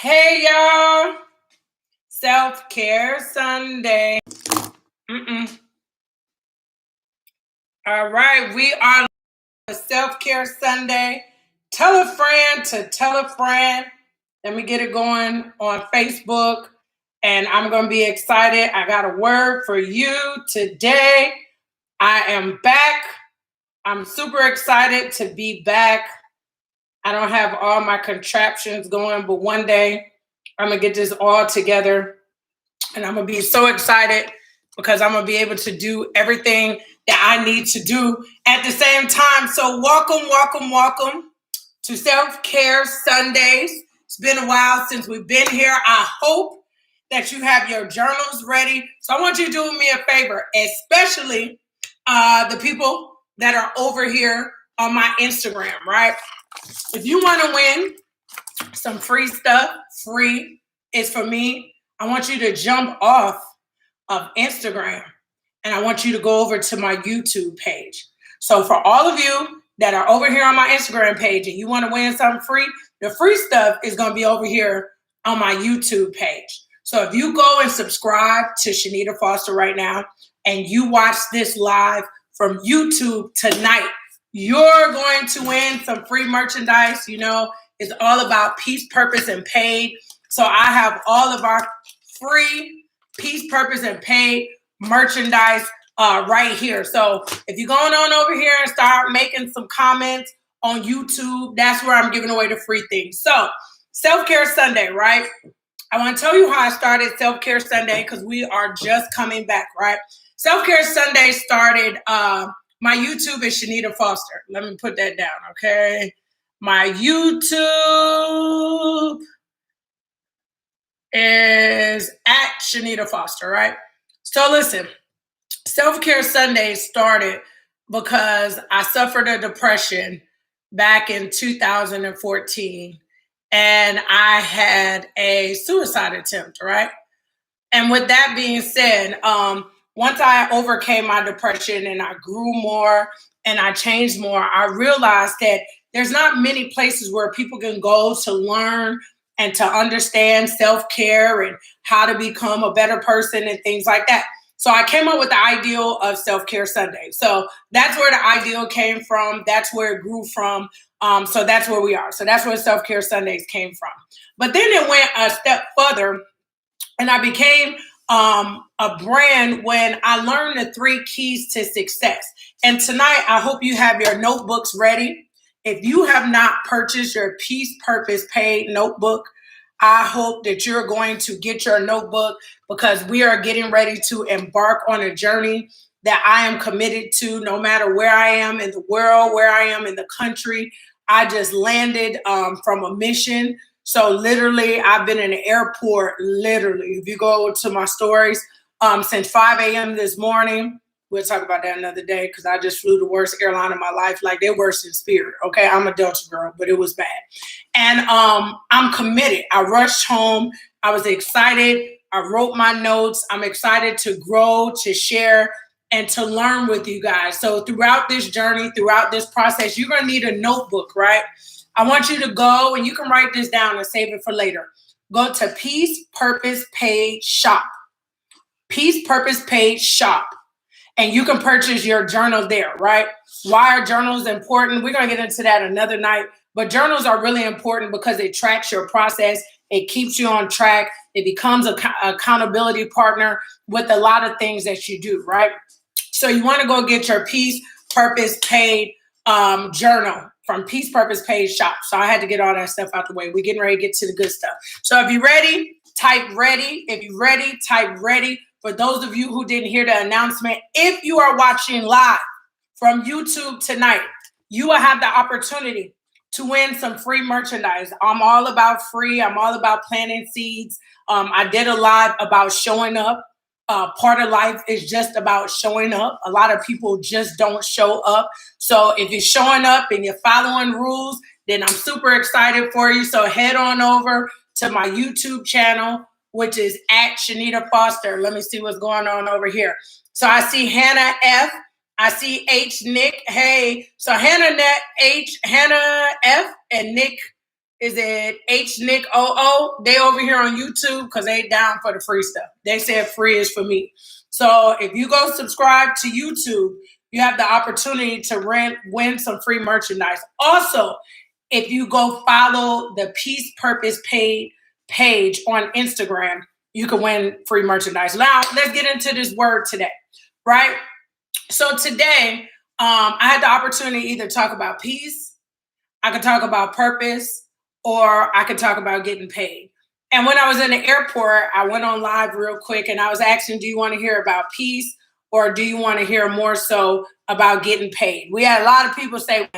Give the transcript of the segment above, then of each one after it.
Hey y'all, Self-Care Sunday. All right, we are Self-Care Sunday. Tell a friend to tell a friend. Let me get it going on Facebook, and I'm going to be excited. I got a word for you today. I am back. I'm super excited to be back. I don't have all my contraptions going, but one day I'm going to get this all together. And I'm going to be so excited because I'm going to be able to do everything that I need to do at the same time. So welcome to Self-Care Sundays. It's been a while since we've been here. I hope that you have your journals ready. So I want you to do me a favor, especially the people that are over here on my Instagram, right? If you want to win some free stuff, free is for me. I want you to jump off of Instagram and I want you to go over to my YouTube page. So for all of you that are over here on my Instagram page and you want to win something free, the free stuff is going to be over here on my YouTube page. So if you go and subscribe to Shanita Foster right now and you watch this live from YouTube tonight, you're going to win some free merchandise. You know, it's all about peace, purpose, and paid. So I have all of our free peace, purpose, and paid merchandise right here. So if you're going on over here and start making some comments on YouTube, that's where I'm giving away the free things. So Self-Care Sunday, right? I want to tell you how I started Self-Care Sunday because we are just coming back, right? Self-Care Sunday started, my YouTube is Shanita Foster. Let me put that down, okay? My YouTube is at Shanita Foster, right? So listen, Self-Care Sunday started because I suffered a depression back in 2014 and I had a suicide attempt, right? And with that being said, once I overcame my depression and I grew more and I changed more, I realized that there's not many places where people can go to learn and to understand self-care and how to become a better person and things like that. So I came up with the ideal of Self-Care Sunday. So that's where the ideal came from. That's where it grew from. So that's where we are. So that's where Self-Care Sundays came from. But then it went a step further and I became a brand when I learned the 3 keys to success. And tonight, I hope you have your notebooks ready. If you have not purchased your Peace, Purpose, Paid notebook, I hope that you're going to get your notebook because we are getting ready to embark on a journey that I am committed to no matter where I am in the world, where I am in the country. I just landed from a mission. So literally, I've been in the airport, literally. If you go to my stories, since 5 a.m. this morning, we'll talk about that another day because I just flew the worst airline of my life. Like, they're worse than Spirit, okay? I'm a Delta girl, but it was bad. And I'm committed. I rushed home. I was excited. I wrote my notes. I'm excited to grow, to share, and to learn with you guys. So throughout this journey, throughout this process, you're going to need a notebook, right? I want you to go, and you can write this down and save it for later. Go to Peace, Purpose, Paid Shop. Peace, Purpose, Paid Shop. And you can purchase your journal there, right? Why are journals important? We're going to get into that another night. But journals are really important because it tracks your process. It keeps you on track. It becomes an accountability partner with a lot of things that you do, right? So you want to go get your Peace, Purpose, Paid journal from Peace, Purpose, Paid Shop. So I had to get all that stuff out the way. We're getting ready to get to the good stuff. So if you're ready, type ready. If you're ready, type ready. For those of you who didn't hear the announcement, if you are watching live from YouTube tonight, you will have the opportunity to win some free merchandise. I'm all about free. I'm all about planting seeds. I did a live about showing up. Part of life is just about showing up. A lot of people just don't show up. So if you're showing up and you're following rules, then I'm super excited for you. So head on over to my YouTube channel, which is at Shanita Foster. Let me see what's going on over here. So I see Hannah F. I see H. Nick. Hey, so Hannah F. and Nick is it H Nick OO? They over here on YouTube because they down for the free stuff. They said free is for me. So if you go subscribe to YouTube, you have the opportunity to win some free merchandise. Also, if you go follow the Peace Purpose page on Instagram, you can win free merchandise. Now, let's get into this word today, right? So today, I had the opportunity to either talk about peace, I could talk about purpose, or I could talk about getting paid. And when I was in the airport, I went on live real quick and I was asking, do you want to hear about peace or do you want to hear more so about getting paid? We had a lot of people say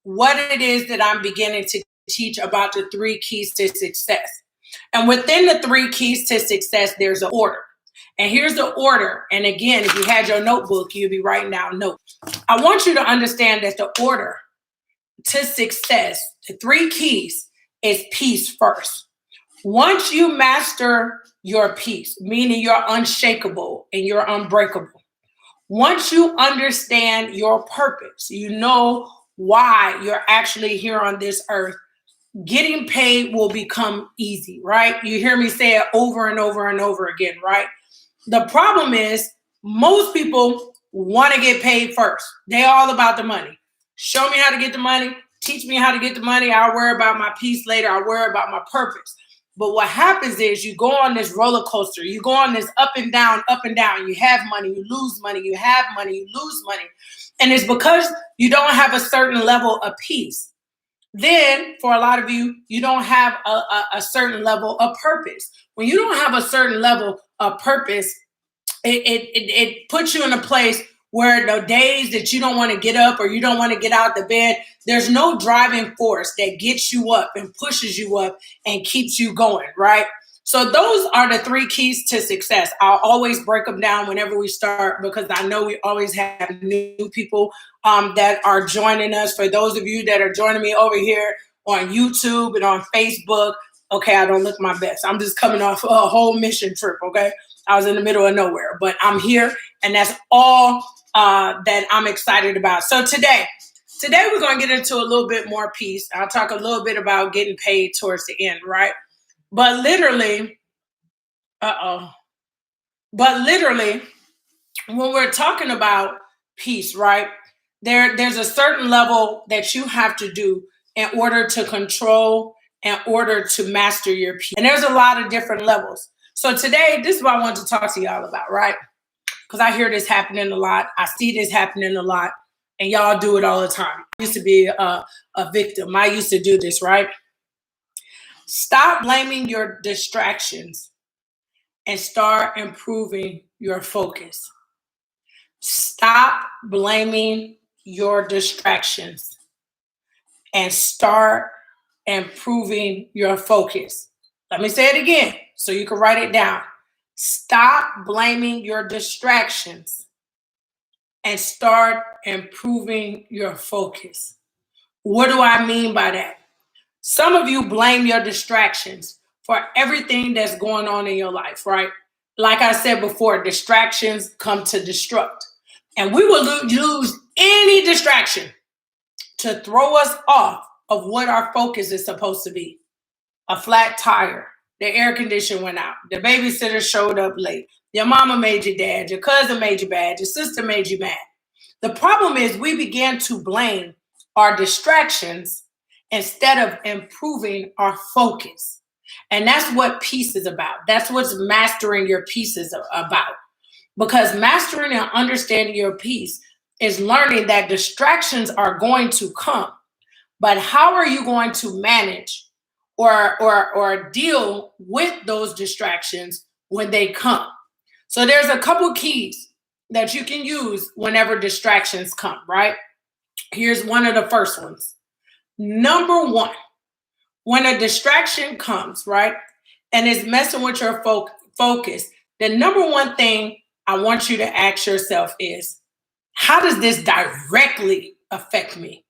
what it is that I'm beginning to teach about the 3 keys to success. And within the 3 keys to success, there's an order. And here's the order. And again, if you had your notebook, you'd be writing down notes. I want you to understand that the order to success, the 3 keys, is peace first. Once you master your peace, meaning you're unshakable and you're unbreakable, once you understand your purpose, you know why you're actually here on this earth, getting paid will become easy, right? You hear me say it over and over and over again, right? The problem is most people want to get paid first. They all about the money. Show me how to get the money. Teach me how to get the money. I'll worry about my peace later. I'll worry about my purpose. But what happens is you go on this roller coaster. You go on this up and down, up and down. You have money, you lose money, you have money, you lose money. And it's because you don't have a certain level of peace. Then for a lot of you, you don't have a certain level of purpose. When you don't have a certain level of purpose, it puts you in a place where the days that you don't want to get up or you don't want to get out the bed, there's no driving force that gets you up and pushes you up and keeps you going, right? So those are the 3 keys to success. I'll always break them down whenever we start because I know we always have new people that are joining us. For those of you that are joining me over here on YouTube and on Facebook, okay, I don't look my best. I'm just coming off a whole mission trip, okay? I was in the middle of nowhere, but I'm here, and that's all that I'm excited about. So today we're going to get into a little bit more peace. I'll talk a little bit about getting paid towards the end, right? But literally, when we're talking about peace, right, there's a certain level that you have to do in order to control, in order to master your peace. And there's a lot of different levels. So today, this is what I want to talk to y'all about, right? Because I hear this happening a lot. I see this happening a lot. And y'all do it all the time. I used to be a victim. I used to do this, right? Stop blaming your distractions and start improving your focus. Stop blaming your distractions and start improving your focus. Let me say it again so you can write it down. Stop blaming your distractions and start improving your focus. What do I mean by that? Some of you blame your distractions for everything that's going on in your life, right? Like I said before, distractions come to destruct. And we will use any distraction to throw us off of what our focus is supposed to be. A flat tire, the air conditioner went out, the babysitter showed up late, your mama made you mad, your cousin made you bad, your sister made you mad. The problem is we began to blame our distractions instead of improving our focus. And that's what peace is about. That's what mastering your peace is about. Because mastering and understanding your peace is learning that distractions are going to come. But how are you going to manage or deal with those distractions when they come? So there's a couple keys that you can use whenever distractions come, right? Here's one of the first ones. Number 1, when a distraction comes, right, and it's messing with your focus, the number 1 thing I want you to ask yourself is, how does this directly affect me?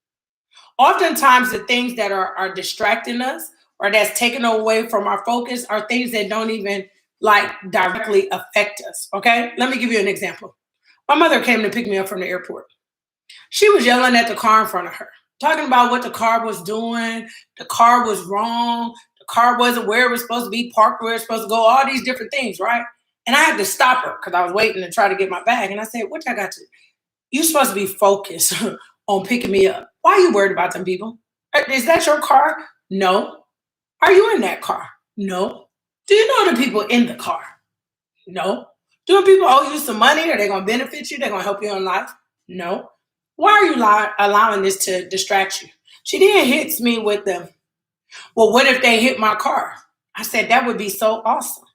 Oftentimes, the things that are distracting us or that's taken away from our focus are things that don't even directly affect us, okay? Let me give you an example. My mother came to pick me up from the airport. She was yelling at the car in front of her. talking about what the car was doing. The car was wrong. The car wasn't where it was supposed to be, parked where it's supposed to go, all these different things, right? And I had to stop her because I was waiting to try to get my bag. And I said, what I got to? You supposed to be focused on picking me up. Why are you worried about them people? Is that your car? No. Are you in that car? No. Do you know the people in the car? No. Do people owe you some money? Are they going to benefit you? They're going to help you in life? No. Why are you allowing this to distract you? She then hits me with the, well, what if they hit my car? I said, that would be so awesome.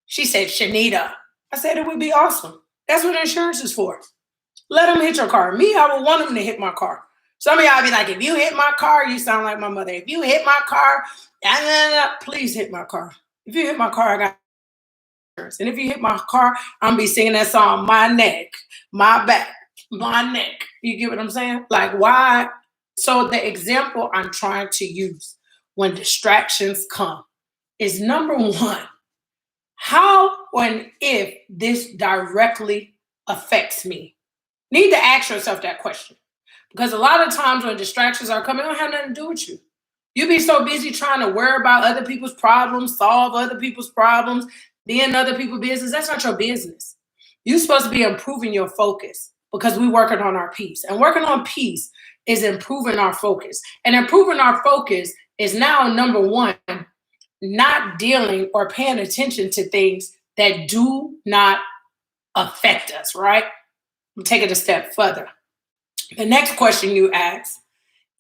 She said, Shanita. I said, it would be awesome. That's what insurance is for. Let them hit your car. Me, I would want them to hit my car. Some of y'all be like, if you hit my car, you sound like my mother. If you hit my car, please hit my car. If you hit my car, I got insurance. And if you hit my car, I'm going to be singing that song, my neck, my back, my neck. You get what I'm saying? Like, why? So the example I'm trying to use when distractions come is number one, how and if this directly affects me. Need to ask yourself that question. Because a lot of times when distractions are coming, it don't have nothing to do with you. You be so busy trying to worry about other people's problems, solve other people's problems, be in other people's business. That's not your business. You're supposed to be improving your focus because we're working on our peace. And working on peace is improving our focus. And improving our focus is now number one, not dealing or paying attention to things that do not affect us, right? We'll take it a step further. The next question you ask,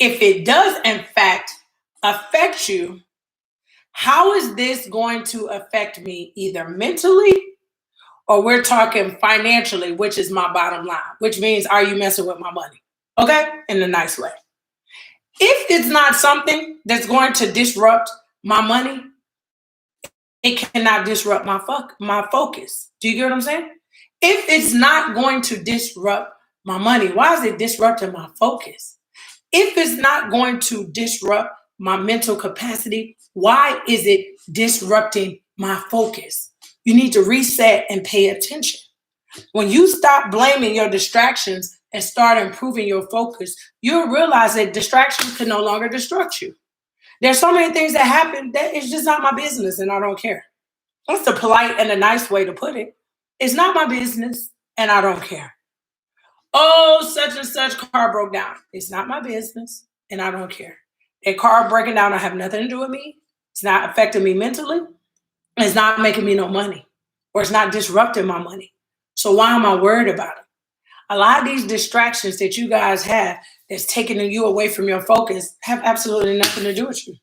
if it does in fact affect you, how is this going to affect me either mentally or we're talking financially, which is my bottom line, which means are you messing with my money? Okay? In a nice way. If it's not something that's going to disrupt my money, it cannot disrupt my focus. Do you get what I'm saying? If it's not going to disrupt my money, why is it disrupting my focus? If it's not going to disrupt my mental capacity, why is it disrupting my focus? You need to reset and pay attention. When you stop blaming your distractions and start improving your focus, you'll realize that distractions can no longer distract you. There's so many things that happen that it's just not my business and I don't care. That's the polite and a nice way to put it. It's not my business and I don't care. Oh, such and such car broke down. It's not my business and I don't care. A car breaking down don't have nothing to do with me. It's not affecting me mentally. It's not making me no money or it's not disrupting my money. So why am I worried about it? A lot of these distractions that you guys have that's taking you away from your focus have absolutely nothing to do with you.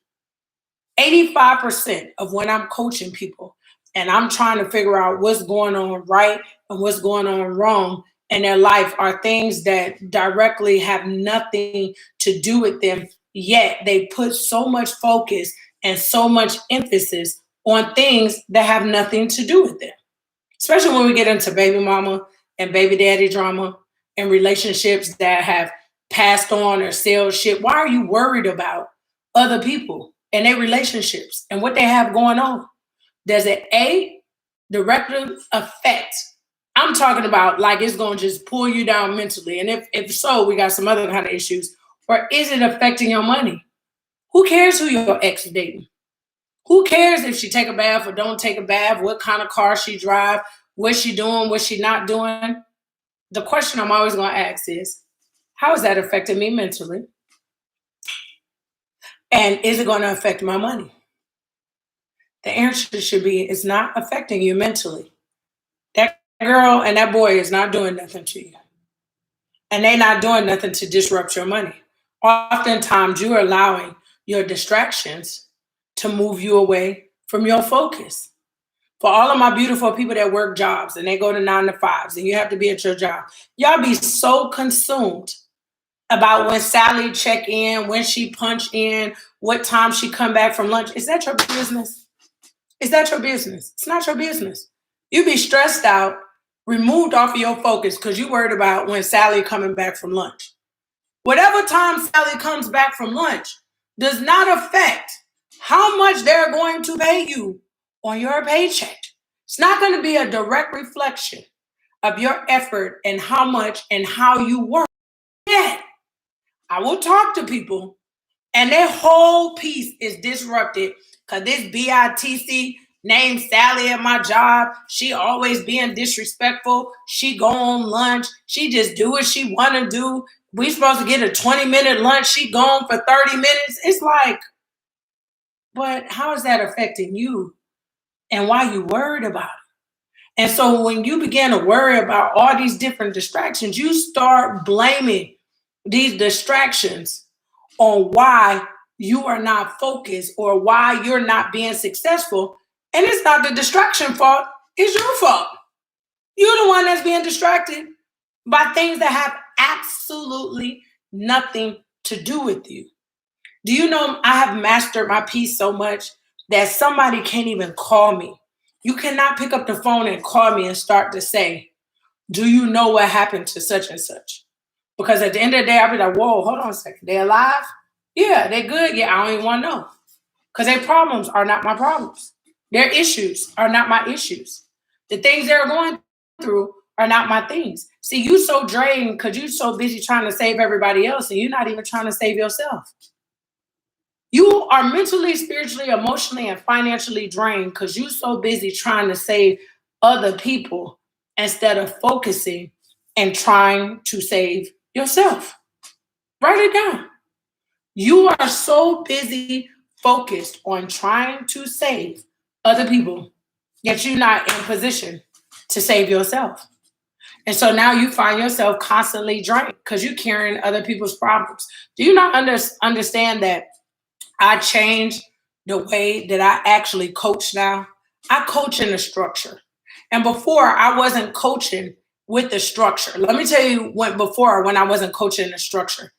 85% of when I'm coaching people and I'm trying to figure out what's going on right and what's going on wrong in their life are things that directly have nothing to do with them, yet they put so much focus and so much emphasis on things that have nothing to do with them. Especially when we get into baby mama and baby daddy drama and relationships that have passed on or sailed ship. Why are you worried about other people and their relationships and what they have going on? Does it directly affect? I'm talking about like it's going to just pull you down mentally. And if so, we got some other kind of issues. Or is it affecting your money? Who cares who your ex is dating? Who cares if she take a bath or don't take a bath, what kind of car she drive, what she doing, what she not doing? The question I'm always going to ask is, how is that affecting me mentally? And is it going to affect my money? The answer should be, it's not affecting you mentally. That girl and that boy is not doing nothing to you. And they're not doing nothing to disrupt your money. Oftentimes, you're allowing your distractions to move you away from your focus. For all of my beautiful people that work jobs and they go to 9 to 5s and you have to be at your job, y'all be so consumed about when Sally check in, when she punch in, what time she come back from lunch. Is that your business? Is that your business? It's not your business. You be stressed out, removed off of your focus because you worried about when Sally coming back from lunch. Whatever time Sally comes back from lunch does not affect how much they're going to pay you on your paycheck. It's not going to be a direct reflection of your effort and how much and how you work. Yet, I will talk to people and their whole piece is disrupted because this BITC named Sally at my job, she always being disrespectful. She go on lunch. She just do what she want to do. We supposed to get a 20-minute lunch. She gone for 30 minutes. It's like, but how is that affecting you? And why you worried about it? And so when you begin to worry about all these different distractions, you start blaming these distractions on why you are not focused or why you're not being successful. And it's not the distraction fault, it's your fault. You're the one that's being distracted by things that have absolutely nothing to do with you. Do you know I have mastered my peace so much that somebody can't even call me? You cannot pick up the phone and call me and start to say, do you know what happened to such and such? Because at the end of the day, I'll be like, whoa, hold on a second. They alive? Yeah, they good. Yeah, I don't even want to know. Because their problems are not my problems. Their issues are not my issues. The things they're going through are not my things. See, you so drained because you're so busy trying to save everybody else and you're not even trying to save yourself. You are mentally, spiritually, emotionally, and financially drained because you're so busy trying to save other people instead of focusing and trying to save yourself. Write it down. You are so busy focused on trying to save other people that you're not in position to save yourself. And so now you find yourself constantly drained because you're carrying other people's problems. Do you not understand that I changed the way that I actually coach now? I coach in a structure. And before, I wasn't coaching with the structure. Let me tell you when I wasn't coaching the structure.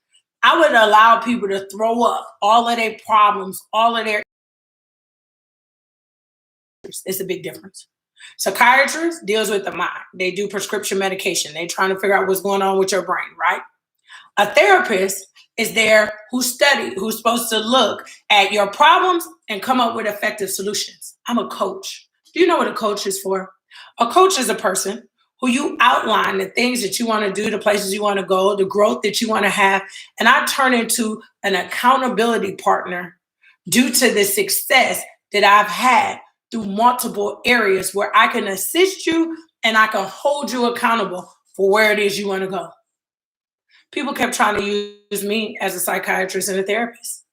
I would allow people to throw up all of their problems, all of their issues. It's a big difference. Psychiatrist deals with the mind. They do prescription medication. They're trying to figure out what's going on with your brain, right? A therapist is there who's supposed to look at your problems and come up with effective solutions. I'm a coach. Do you know what a coach is for? A coach is a person who you outline the things that you want to do, the places you want to go, the growth that you want to have. And I turn into an accountability partner due to the success that I've had through multiple areas where I can assist you and I can hold you accountable for where it is you want to go. People kept trying to use me as a psychiatrist and a therapist.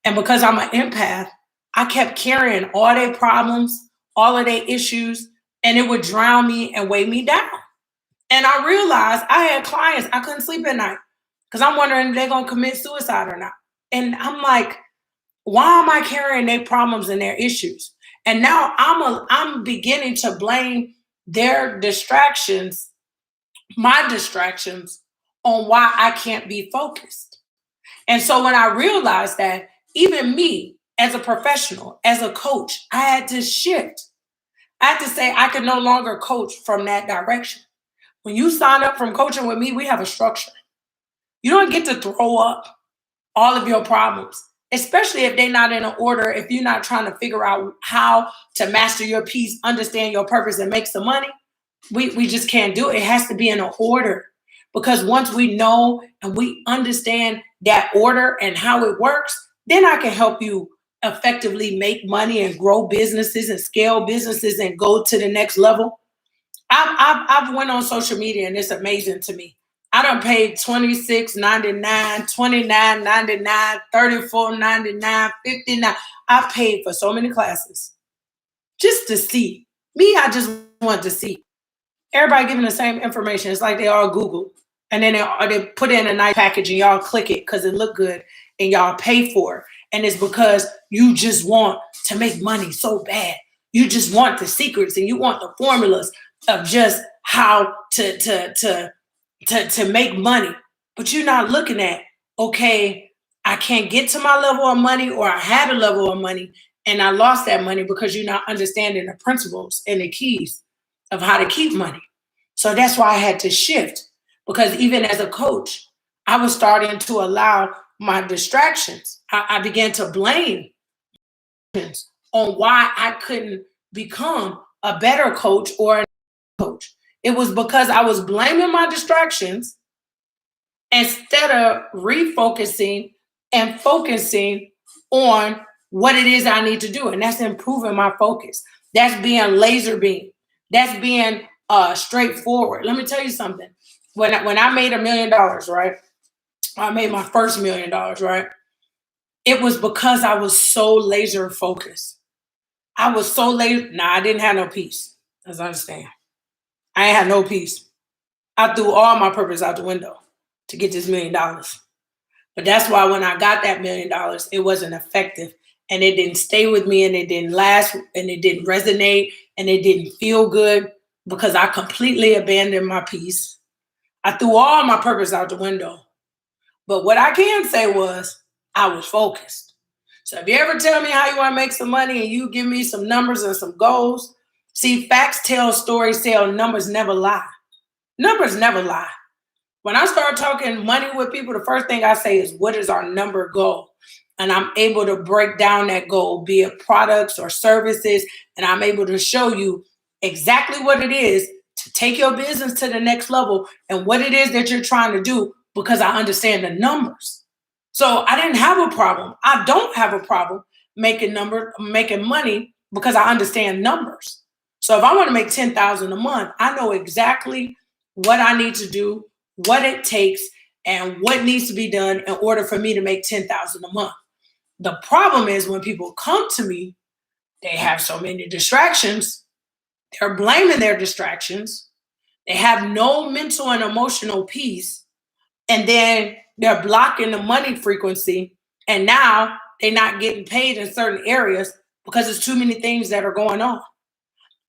And because I'm an empath, I kept carrying all their problems, all of their issues, and it would drown me and weigh me down. And I realized I had clients, I couldn't sleep at night because I'm wondering if they're going to commit suicide or not. And I'm like, why am I carrying their problems and their issues? And now I'm beginning to blame their distractions, my distractions, on why I can't be focused. And so when I realized that, even me as a professional, as a coach, I had to shift. I had to say I could no longer coach from that direction. When you sign up from coaching with me, we have a structure. You don't get to throw up all of your problems, especially if they're not in an order, if you're not trying to figure out how to master your piece, understand your purpose, and make some money. We just can't do it. It has to be in an order. Because once we know and we understand that order and how it works, then I can help you effectively make money and grow businesses and scale businesses and go to the next level. I've went on social media and it's amazing to me. I done paid $26.99, $29.99, $34.99, $59. I paid for so many classes just to see. Me, I just want to see. Everybody giving the same information. It's like they all Google. And then they put in a nice package and y'all click it because it look good and y'all pay for it. And it's because you just want to make money so bad. You just want the secrets and you want the formulas of just how to make money. But you're not looking at, okay, I can't get to my level of money, or I had a level of money and I lost that money because you're not understanding the principles and the keys of how to keep money. So that's why I had to shift. Because even as a coach, I was starting to allow my distractions. I began to blame on why I couldn't become a better coach or a coach. It was because I was blaming my distractions instead of refocusing and focusing on what it is I need to do. And that's improving my focus. That's being laser beam. That's being straightforward. Let me tell you something. When I made $1 million, right? I made my first $1 million, right? It was because I was so laser focused. I was so lazy. Nah, I didn't have no peace. As I understand. I ain't had no peace. I threw all my purpose out the window to get this $1 million. But that's why when I got that $1 million, it wasn't effective and it didn't stay with me and it didn't last and it didn't resonate and it didn't feel good because I completely abandoned my peace. I threw all my purpose out the window. But what I can say was I was focused. So if you ever tell me how you want to make some money and you give me some numbers and some goals, see, facts tell, stories tell, numbers never lie. Numbers never lie. When I start talking money with people, the first thing I say is, what is our number goal? And I'm able to break down that goal, be it products or services, and I'm able to show you exactly what it is to take your business to the next level and what it is that you're trying to do because I understand the numbers. So I didn't have a problem. I don't have a problem making money because I understand numbers. So if I want to make 10,000 a month, I know exactly what I need to do, what it takes, and what needs to be done in order for me to make 10,000 a month. The problem is when people come to me, they have so many distractions. They're blaming their distractions. They have no mental and emotional peace. And then they're blocking the money frequency. And now they're not getting paid in certain areas because there's too many things that are going on.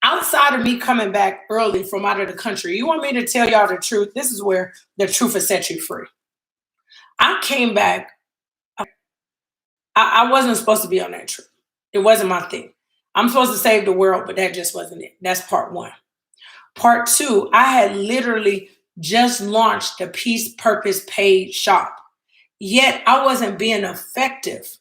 Outside of me coming back early from out of the country, you want me to tell y'all the truth? This is where the truth will set you free. I came back. I wasn't supposed to be on that trip. It wasn't my thing. I'm supposed to save the world, but that just wasn't it. That's part one. Part two, I had literally just launched the Peace Purpose Paid Shop. Yet I wasn't being effective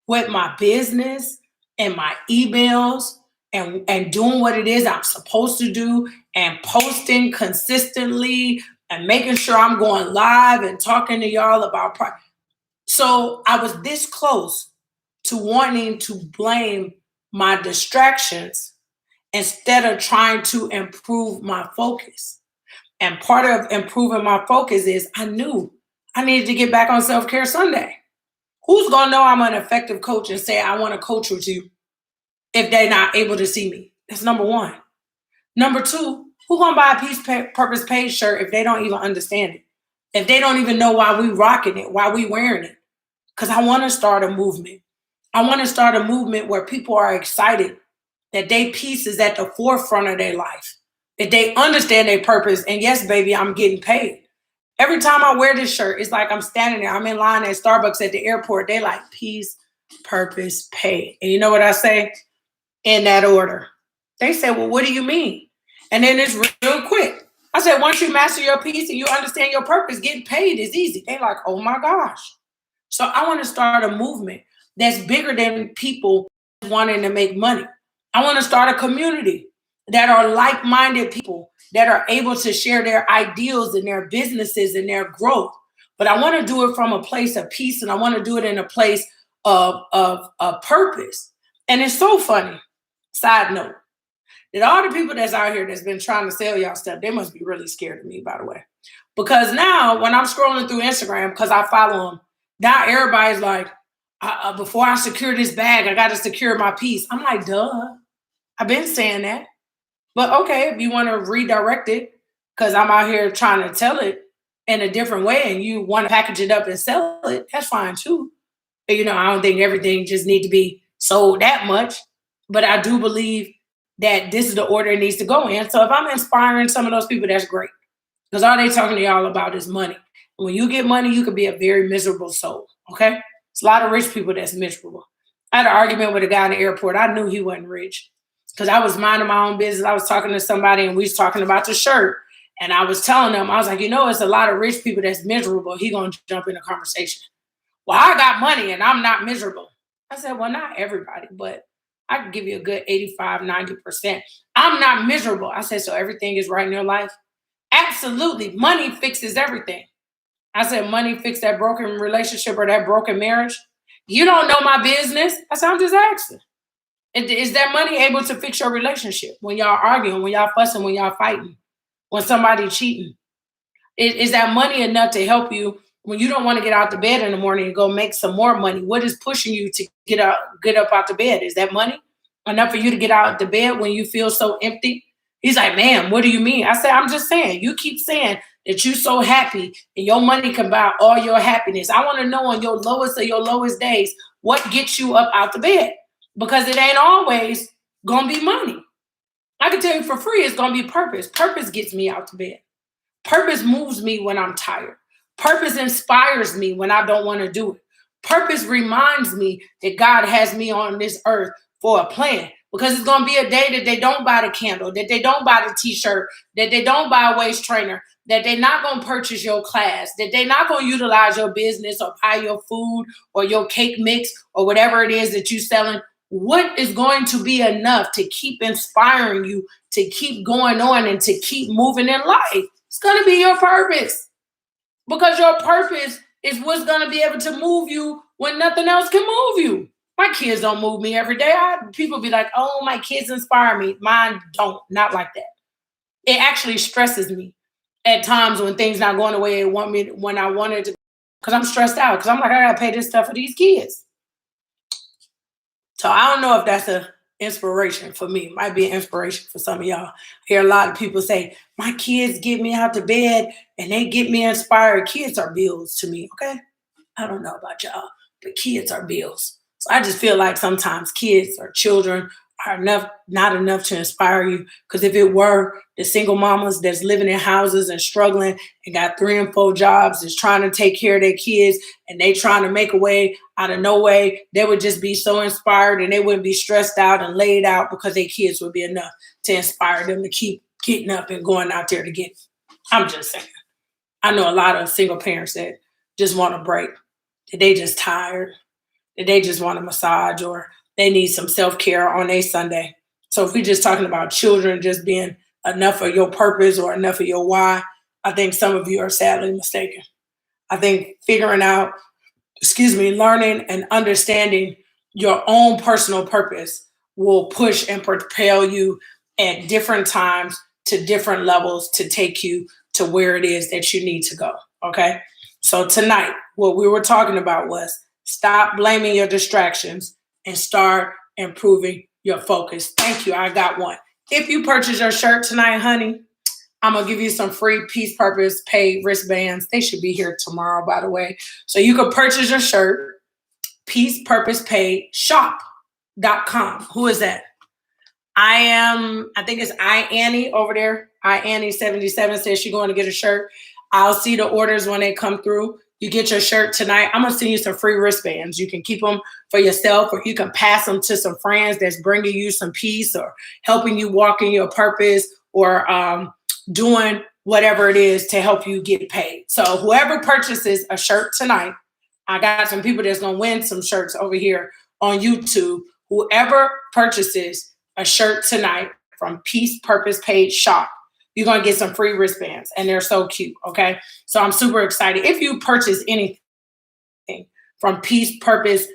with my business and my emails and doing what it is I'm supposed to do and posting consistently and making sure I'm going live and talking to y'all about so I was this close to wanting to blame my distractions instead of trying to improve my focus. And part of improving my focus is I knew I needed to get back on Self Care Sunday. Who's going to know I'm an effective coach and say, I want to coach with you if they're not able to see me? That's number one. Number two, who going to buy a Peace Purpose Paid shirt if they don't even understand it? If they don't even know why we rocking it, why we wearing it? Because I want to start a movement. I want to start a movement where people are excited that their peace is at the forefront of their life, that they understand their purpose. And yes, baby, I'm getting paid. Every time I wear this shirt, it's like I'm standing there. I'm in line at Starbucks at the airport. They like peace, purpose, paid. And you know what I say? In that order. They say, well, what do you mean? And then it's real quick. I said, once you master your peace and you understand your purpose, getting paid is easy. They like, oh my gosh. So I want to start a movement that's bigger than people wanting to make money. I want to start a community that are like-minded people that are able to share their ideals and their businesses and their growth. But I want to do it from a place of peace and I want to do it in a place of purpose. And it's so funny, side note, that all the people that's out here that's been trying to sell y'all stuff, they must be really scared of me, by the way. Because now when I'm scrolling through Instagram, because I follow them, now everybody's like, before I secure this bag, I got to secure my peace. I'm like, duh. I've been saying that. But okay, if you want to redirect it, because I'm out here trying to tell it in a different way and you want to package it up and sell it, that's fine too. But, I don't think everything just need to be sold that much. But I do believe that this is the order it needs to go in. So if I'm inspiring some of those people, that's great. Because all they talking to y'all about is money. When you get money, you could be a very miserable soul. Okay? It's a lot of rich people that's miserable. I had an argument with a guy in the airport. I knew he wasn't rich because I was minding my own business. I was talking to somebody and we was talking about the shirt. And I was telling them, I was like, it's a lot of rich people that's miserable. He going to jump in a conversation. Well, I got money and I'm not miserable. I said, well, not everybody, but I can give you a good 85, 90%. I'm not miserable. I said, so everything is right in your life? Absolutely. Money fixes everything. I said, money fix that broken relationship or that broken marriage? You don't know my business. I said, I'm just asking. Is that money able to fix your relationship when y'all arguing, when y'all fussing, when y'all fighting, when somebody cheating? Is that money enough to help you when you don't want to get out the bed in the morning and go make some more money? What is pushing you to get up out the bed? Is that money enough for you to get out the bed when you feel so empty? He's like, man, what do you mean? I said, I'm just saying, you keep saying that you so happy and your money can buy all your happiness. I want to know on your lowest of your lowest days, what gets you up out the bed? Because it ain't always gonna be money. I can tell you for free, it's gonna be purpose. Purpose gets me out the bed. Purpose moves me when I'm tired. Purpose inspires me when I don't want to do it. Purpose reminds me that God has me on this earth for a plan. Because it's going to be a day that they don't buy the candle, that they don't buy the t-shirt, that they don't buy a waist trainer, that they're not going to purchase your class, that they're not going to utilize your business or buy your food or your cake mix or whatever it is that you're selling. What is going to be enough to keep inspiring you, to keep going on and to keep moving in life? It's going to be your purpose, because your purpose is what's going to be able to move you when nothing else can move you. My kids don't move me every day. People be like, oh, my kids inspire me. Mine don't, not like that. It actually stresses me at times when things not going the way when I wanted to, because I'm stressed out, because I'm like, I got to pay this stuff for these kids. So I don't know if that's a inspiration for me. It might be an inspiration for some of y'all. I hear a lot of people say, my kids get me out to bed and they get me inspired. Kids are bills to me, okay? I don't know about y'all, but kids are bills. So I just feel like sometimes kids or children are not enough to inspire you. Because if it were, the single mamas that's living in houses and struggling and got 3 and 4 jobs, is trying to take care of their kids, and they trying to make a way out of no way, they would just be so inspired and they wouldn't be stressed out and laid out, because their kids would be enough to inspire them to keep getting up and going out there to get. I'm just saying. I know a lot of single parents that just want a break, that they just tired, that they just want a massage, or they need some self-care on a Sunday. So if we're just talking about children just being enough of your purpose or enough of your why, I think some of you are sadly mistaken. I think figuring out, learning and understanding your own personal purpose will push and propel you at different times to different levels to take you to where it is that you need to go. Okay. So tonight, what we were talking about was stop blaming your distractions and start improving your focus. Thank you. I got one. If you purchase your shirt tonight, honey, I'm going to give you some free Peace Purpose paid wristbands. They should be here tomorrow, by the way. So you can purchase your shirt, Peace Purpose Paid Shop.com. Who is that? I think it's Annie over there. Annie77 says she's going to get a shirt. I'll see the orders when they come through. You get your shirt tonight. I'm going to send you some free wristbands. You can keep them for yourself, or you can pass them to some friends that's bringing you some peace or helping you walk in your purpose, or doing whatever it is to help you get paid. So whoever purchases a shirt tonight, I got some people that's going to win some shirts over here on YouTube. Whoever purchases a shirt tonight from Peace Purpose Paid Shop, you're going to get some free wristbands, and they're so cute, okay? So I'm super excited. If you purchase anything from Peace Purpose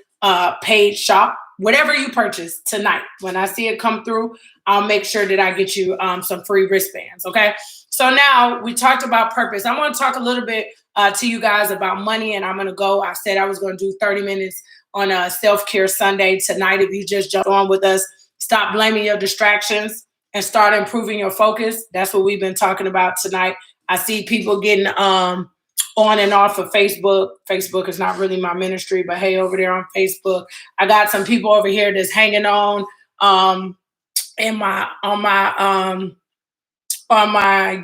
Paid Shop, whatever you purchase tonight, when I see it come through, I'll make sure that I get you some free wristbands, okay? So now we talked about purpose. I want to talk a little bit to you guys about money, and I'm going to go. I said I was going to do 30 minutes on a self-care Sunday tonight. If you just jump on with us, stop blaming your distractions and start improving your focus. That's what we've been talking about tonight. I see people getting on and off of Facebook. Facebook is not really my ministry, but hey, over there on Facebook, I got some people over here that's hanging on my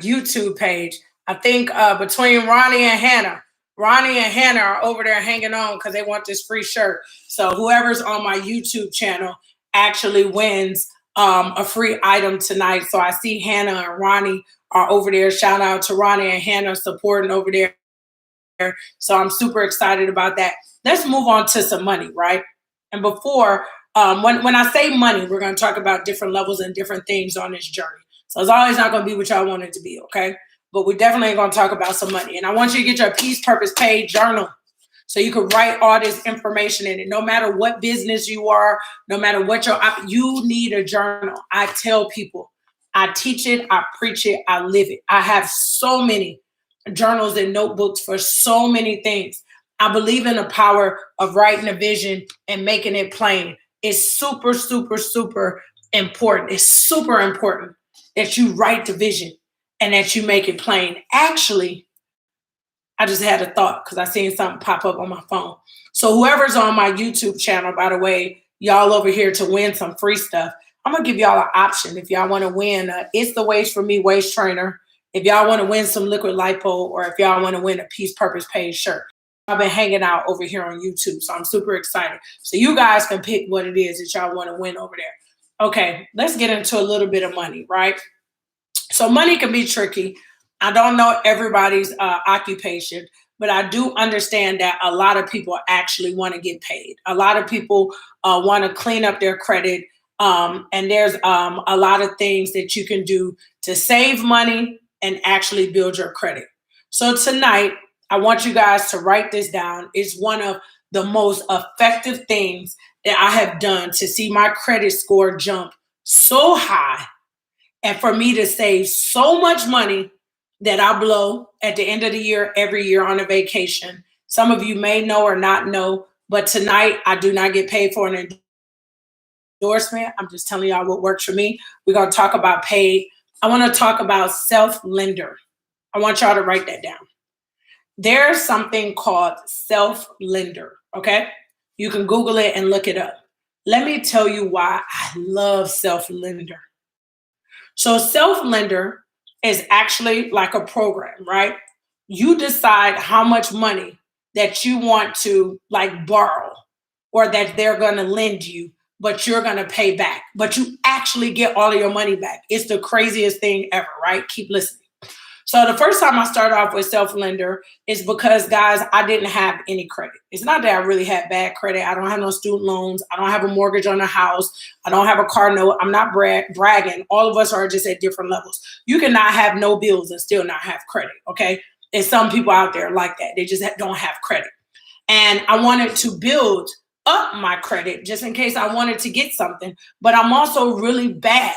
YouTube page. I think between Ronnie and Hannah are over there hanging on because they want this free shirt. So whoever's on my YouTube channel actually wins a free item tonight. So I see Hannah and Ronnie are over there. Shout out to Ronnie and Hannah supporting over there. So I'm super excited about that. Let's move on to some money, right? And before, when I say money, we're going to talk about different levels and different things on this journey. So it's always not going to be what y'all want it to be, okay? but we're definitely going to talk about some money. And I want you to get your peace, purpose, paid journal so you can write all this information in it. No matter what business you are, no matter what you need a journal. I tell people, I teach it, I preach it, I live it. I have so many journals and notebooks for so many things. I believe in the power of writing a vision and making it plain. It's super, super, super important. It's super important that you write the vision and that you make it plain. Actually, I just had a thought because I seen something pop up on my phone. So whoever's on my YouTube channel, by the way, y'all over here to win some free stuff. I'm going to give y'all an option if y'all want to win. It's the Waist for Me waist trainer. If y'all want to win some liquid lipo, or if y'all want to win a peace, purpose, paid shirt. I've been hanging out over here on YouTube, so I'm super excited. So you guys can pick what it is that y'all want to win over there. Okay, let's get into a little bit of money, right? So money can be tricky. I don't know everybody's occupation, but I do understand that a lot of people actually want to get paid. A lot of people want to clean up their credit. And there's a lot of things that you can do to save money and actually build your credit. So tonight, I want you guys to write this down. It's one of the most effective things that I have done to see my credit score jump so high and for me to save so much money that I blow at the end of the year, every year on a vacation. Some of you may know or not know, but tonight I do not get paid for an endorsement. I'm just telling y'all what works for me. We're going to talk about paid. I want to talk about self-lender. I want y'all to write that down. There's something called self-lender, okay? You can Google it and look it up. Let me tell you why I love self-lender. So self-lender is actually like a program, right? You decide how much money that you want to like borrow or that they're going to lend you, but you're going to pay back. But you actually get all of your money back. It's the craziest thing ever, right? Keep listening. So the first time I started off with self-lender is because, guys, I didn't have any credit. It's not that I really had bad credit. I don't have no student loans. I don't have a mortgage on a house. I don't have a car note. I'm not bragging. All of us are just at different levels. You cannot have no bills and still not have credit, okay? There's some people out there like that. They just don't have credit. And I wanted to build up my credit just in case I wanted to get something. But I'm also really bad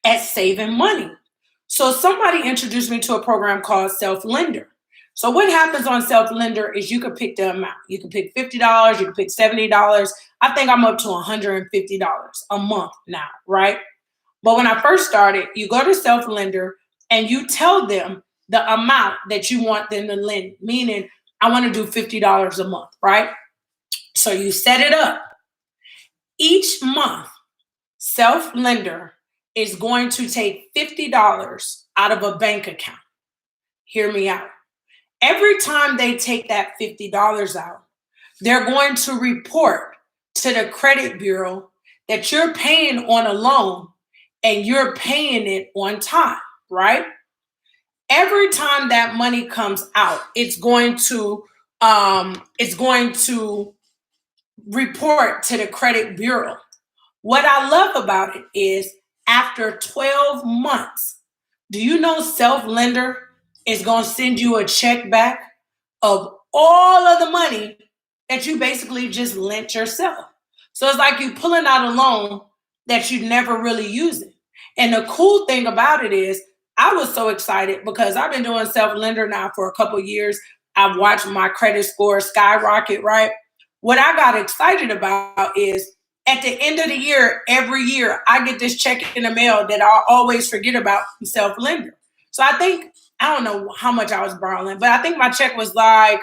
at saving money. So somebody introduced me to a program called Self-Lender. So what happens on Self-Lender is you can pick the amount. You can pick $50, you can pick $70. I think I'm up to $150 a month now, right? But when I first started, you go to Self-Lender and you tell them the amount that you want them to lend, meaning I want to do $50 a month, right? So you set it up. Each month, Self-Lender is going to take $50 out of a bank account. Hear me out. Every time they take that $50 out, they're going to report to the credit bureau that you're paying on a loan and you're paying it on time, right? Every time that money comes out, it's going to report to the credit bureau. What I love about it is after 12 months, do you know Self-Lender is going to send you a check back of all of the money that you basically just lent yourself? So it's like you pulling out a loan that you never really using. And the cool thing about it is I was so excited because I've been doing Self-Lender now for a couple of years. I've watched my credit score skyrocket, right? What I got excited about is at the end of the year, every year, I get this check in the mail that I'll always forget about from Self-Lender. So I think, I don't know how much I was borrowing, but I think my check was like,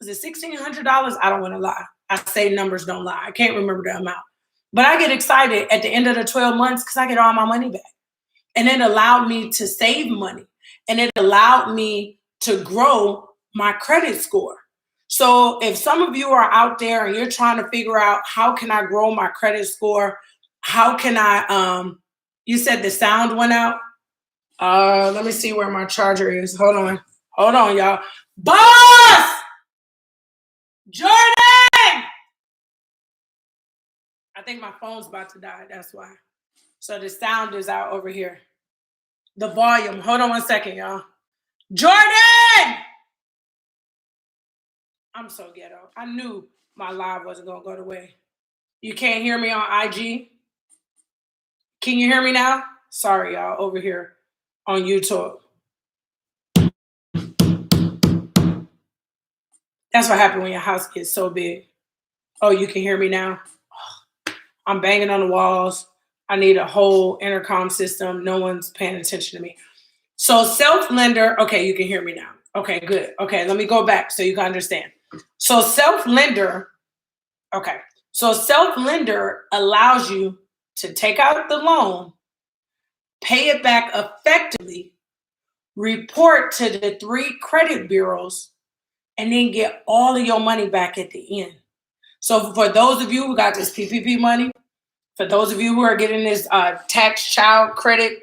was it $1,600? I don't want to lie. I say numbers don't lie. I can't remember the amount. But I get excited at the end of the 12 months because I get all my money back. And it allowed me to save money. And it allowed me to grow my credit score. So if some of you are out there and you're trying to figure out how can I grow my credit score, how can I, you said the sound went out. Let me see where my charger is. Hold on, y'all. Boss! Jordan! I think my phone's about to die. That's why. So the sound is out over here. The volume. Hold on one second, y'all. Jordan! I'm so ghetto. I knew my live wasn't going to go the way. You can't hear me on IG? Can you hear me now? Sorry, y'all, over here on YouTube. That's what happened when your house gets so big. Oh, you can hear me now? I'm banging on the walls. I need a whole intercom system. No one's paying attention to me. So self-lender, okay, you can hear me now. Okay, good. Okay, let me go back so you can understand. So self-lender, okay. So self-lender allows you to take out the loan, pay it back effectively, report to the 3 credit bureaus, and then get all of your money back at the end. So for those of you who got this PPP money, for those of you who are getting this tax child credit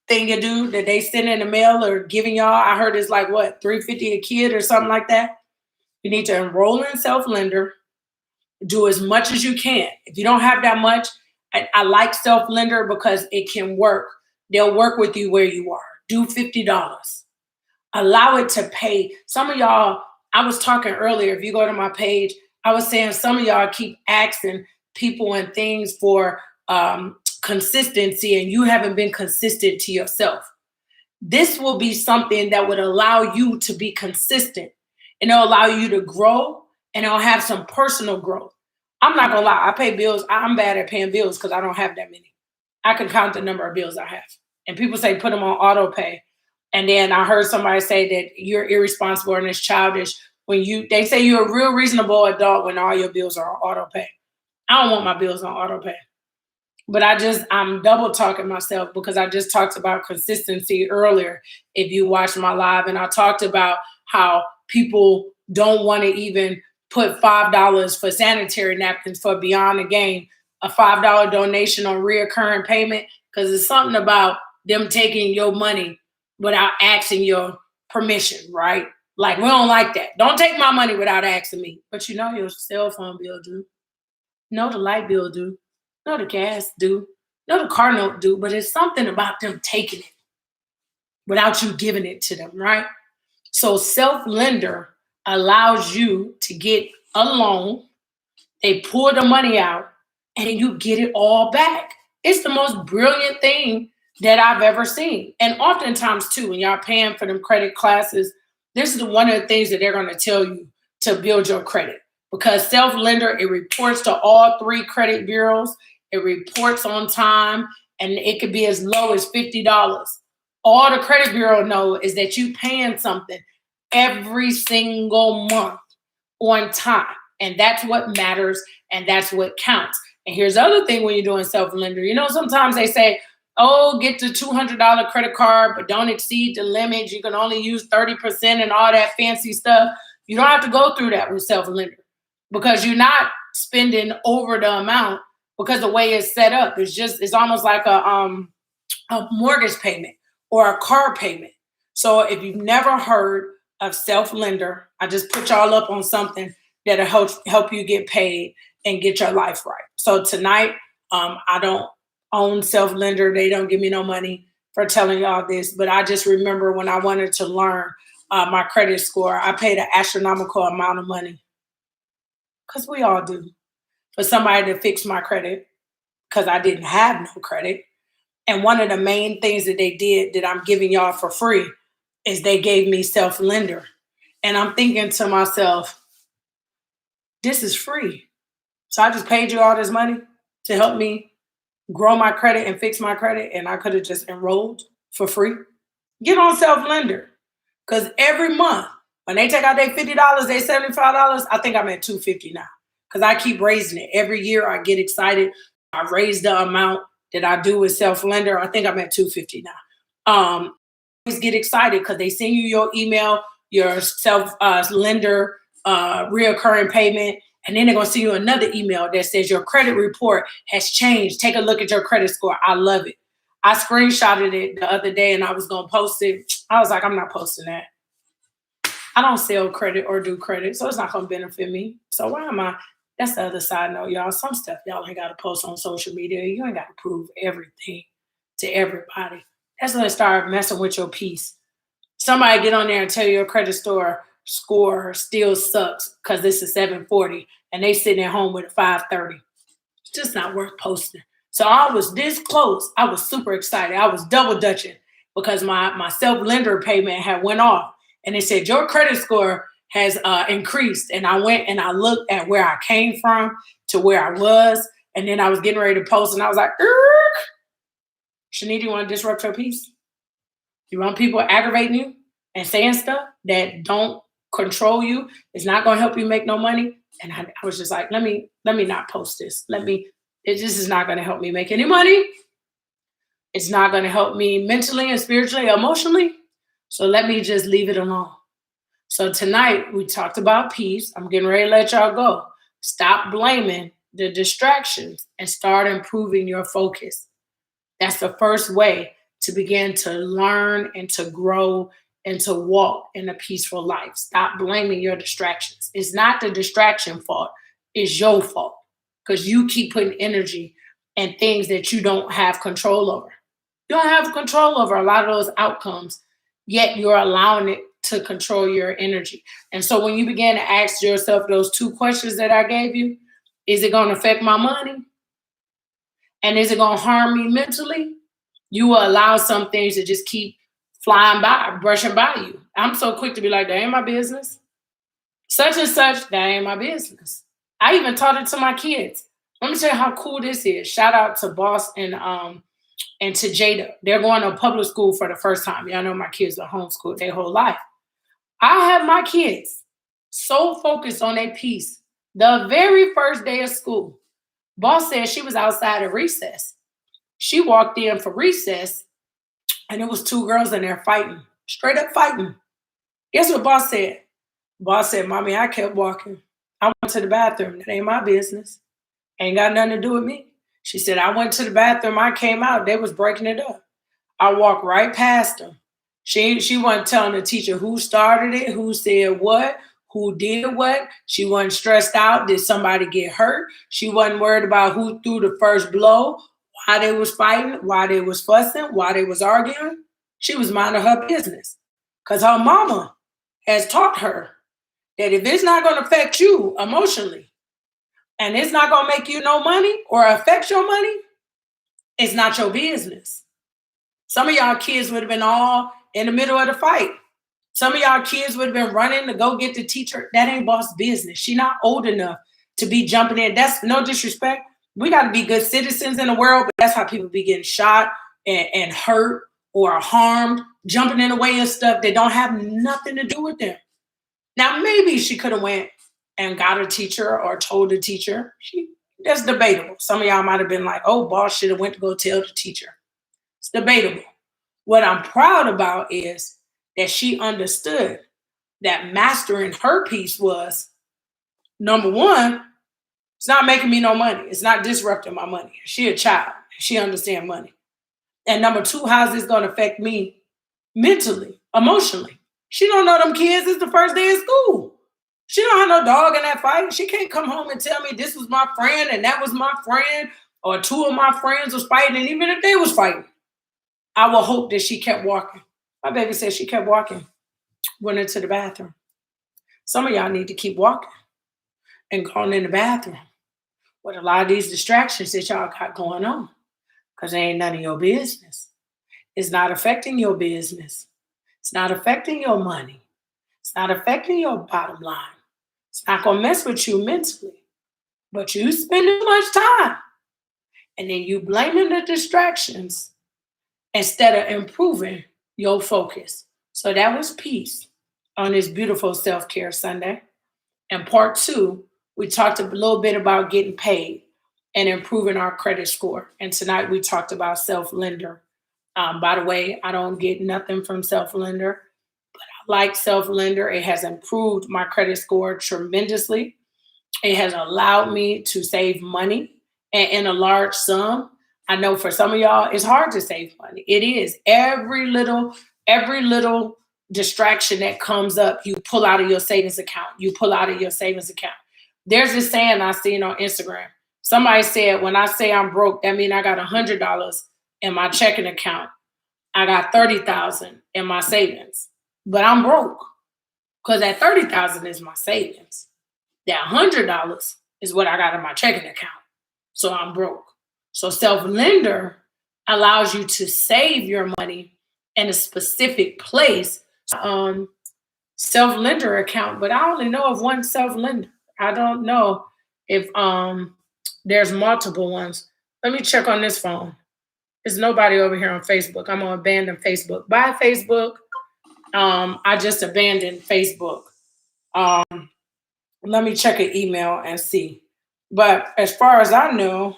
thing you do that they send in the mail or giving y'all, I heard it's like what, $350 a kid or something like that. You need to enroll in self-lender, do as much as you can. If you don't have that much, I like self-lender because it can work. They'll work with you where you are. Do $50. Allow it to pay. Some of y'all, I was talking earlier, if you go to my page, I was saying some of y'all keep asking people and things for consistency, and you haven't been consistent to yourself. This will be something that would allow you to be consistent, and it'll allow you to grow, and it'll have some personal growth. I'm not gonna lie, I pay bills. I'm bad at paying bills because I don't have that many. I can count the number of bills I have. And people say put them on auto pay. And then I heard somebody say that you're irresponsible and it's childish when they say you're a real reasonable adult when all your bills are on auto pay. I don't want my bills on auto pay. But I'm double talking myself because I just talked about consistency earlier. If you watched my live, and I talked about how people don't want to even put $5 for sanitary napkins for Beyond the Game, a $5 donation on reoccurring payment, because it's something about them taking your money without asking your permission, right? Like, we don't like that. Don't take my money without asking me. But you know your cell phone bill do. No, the light bill do. No, the gas do. No, the car note do. But it's something about them taking it without you giving it to them, right? So self-lender allows you to get a loan. They pull the money out and then you get it all back. It's the most brilliant thing that I've ever seen. And oftentimes too, when y'all paying for them credit classes, this is one of the things that they're going to tell you to build your credit. Because self-lender, it reports to all 3 credit bureaus. It reports on time, and it could be as low as $50. All the credit bureau know is that you paying something every single month on time. And that's what matters, and that's what counts. And here's the other thing when you're doing self-lender. You know, sometimes they say, oh, get the $200 credit card, but don't exceed the limit. You can only use 30% and all that fancy stuff. You don't have to go through that with self-lender because you're not spending over the amount because the way it's set up. It's almost like a mortgage payment or a car payment. So if you've never heard of self-lender, I just put y'all up on something that'll help you get paid and get your life right. So tonight, I don't own self-lender. They don't give me no money for telling y'all this, but I just remember when I wanted to learn my credit score, I paid an astronomical amount of money, because we all do, for somebody to fix my credit because I didn't have no credit. And one of the main things that they did that I'm giving y'all for free is they gave me self-lender. And I'm thinking to myself, this is free. So I just paid you all this money to help me grow my credit and fix my credit, and I could have just enrolled for free. Get on self-lender. Because every month, when they take out their $50, they $75, I think I'm at $250 now. Because I keep raising it. Every year I get excited. I raise the amount that I do with self-lender. I think I'm at $250 now. Always get excited because they send you your email, your self-lender reoccurring payment, and then they're going to send you another email that says your credit report has changed. Take a look at your credit score. I love it. I screenshotted it the other day and I was going to post it. I was like, I'm not posting that. I don't sell credit or do credit, so it's not going to benefit me. So why am I? That's the other side note, y'all. Some stuff y'all ain't got to post on social media. You ain't got to prove everything to everybody. That's when it start messing with your peace. Somebody get on there and tell you your credit score still sucks because this is 740 and they sitting at home with a 530. It's just not worth posting. So I was this close. I was super excited. I was double dutching because my self lender payment had went off, and it said your credit score has increased. And I went and I looked at where I came from to where I was, and then I was getting ready to post, and I was like, Shanita, you want to disrupt your peace? You want people aggravating you and saying stuff that don't control you? It's not going to help you make no money. And I was just like, let me not post this. This is not going to help me make any money. It's not going to help me mentally and spiritually, emotionally. So let me just leave it alone. So tonight we talked about peace. I'm getting ready to let y'all go. Stop blaming the distractions and start improving your focus. That's the first way to begin to learn and to grow and to walk in a peaceful life. Stop blaming your distractions. It's not the distraction fault. It's your fault because you keep putting energy and things that you don't have control over. You don't have control over a lot of those outcomes, yet you're allowing it to control your energy. And so when you begin to ask yourself those two questions that I gave you, is it going to affect my money? And is it going to harm me mentally? You will allow some things to just keep flying by, brushing by you. I'm so quick to be like, that ain't my business. Such and such, that ain't my business. I even taught it to my kids. Let me tell you how cool this is. Shout out to Boss and to Jada. They're going to public school for the first time. Y'all know my kids are homeschooled their whole life. I have my kids so focused on their peace. The very first day of school, Boss said she was outside of recess. She walked in for recess, and it was two girls in there fighting, straight up fighting. Guess what Boss said? Boss said, Mommy, I kept walking. I went to the bathroom. That ain't my business. Ain't got nothing to do with me. She said, I went to the bathroom. I came out. They was breaking it up. I walked right past them. She wasn't telling the teacher who started it, who said what, who did what. She wasn't stressed out. Did somebody get hurt? She wasn't worried about who threw the first blow, why they was fighting, why they was fussing, why they was arguing. She was minding her business because her mama has taught her that if it's not going to affect you emotionally and it's not going to make you no money or affect your money, it's not your business. Some of y'all kids would have been all in the middle of the fight. Some of y'all kids would have been running to go get the teacher. That ain't boss business. She not old enough to be jumping in. That's no disrespect. We got to be good citizens in the world, but that's how people be getting shot and hurt or harmed, jumping in the way of stuff that don't have nothing to do with them. Now, maybe she could have went and got a teacher or told the teacher. That's debatable. Some of y'all might have been like, oh, boss should have went to go tell the teacher. It's debatable. What I'm proud about is that she understood that mastering her piece was, number one, it's not making me no money. It's not disrupting my money. She a child. She understands money. And number two, how's this going to affect me mentally, emotionally? She don't know them kids. It's the first day of school. She don't have no dog in that fight. She can't come home and tell me this was my friend and that was my friend, or two of my friends was fighting, and even if they was fighting, I will hope that she kept walking. My baby said she kept walking, went into the bathroom. Some of y'all need to keep walking and going in the bathroom with a lot of these distractions that y'all got going on, because they ain't none of your business. It's not affecting your business. It's not affecting your money. It's not affecting your bottom line. It's not going to mess with you mentally. But you spend too much time, and then you blaming the distractions instead of improving your focus. So that was peace on this beautiful self-care Sunday. And part two, we talked a little bit about getting paid and improving our credit score. And tonight we talked about self-lender. By the way, I don't get nothing from self-lender, but I like self-lender. It has improved my credit score tremendously. It has allowed me to save money and in a large sum. I know for some of y'all, it's hard to save money. It is. Every little distraction that comes up, you pull out of your savings account. You pull out of your savings account. There's this saying I seen on Instagram. Somebody said, when I say I'm broke, that means I got $100 in my checking account. I got $30,000 in my savings. but I'm broke because that 30,000 is my savings. That $100 is what I got in my checking account. So I'm broke. So self lender allows you to save your money in a specific place. Self lender account, but I only know of one self lender. I don't know if there's multiple ones. Let me check on this phone. There's nobody over here on Facebook. I'm gonna abandon Facebook. Bye, Facebook. I just abandoned Facebook. Um, Let me check an email and see. But as far as I know,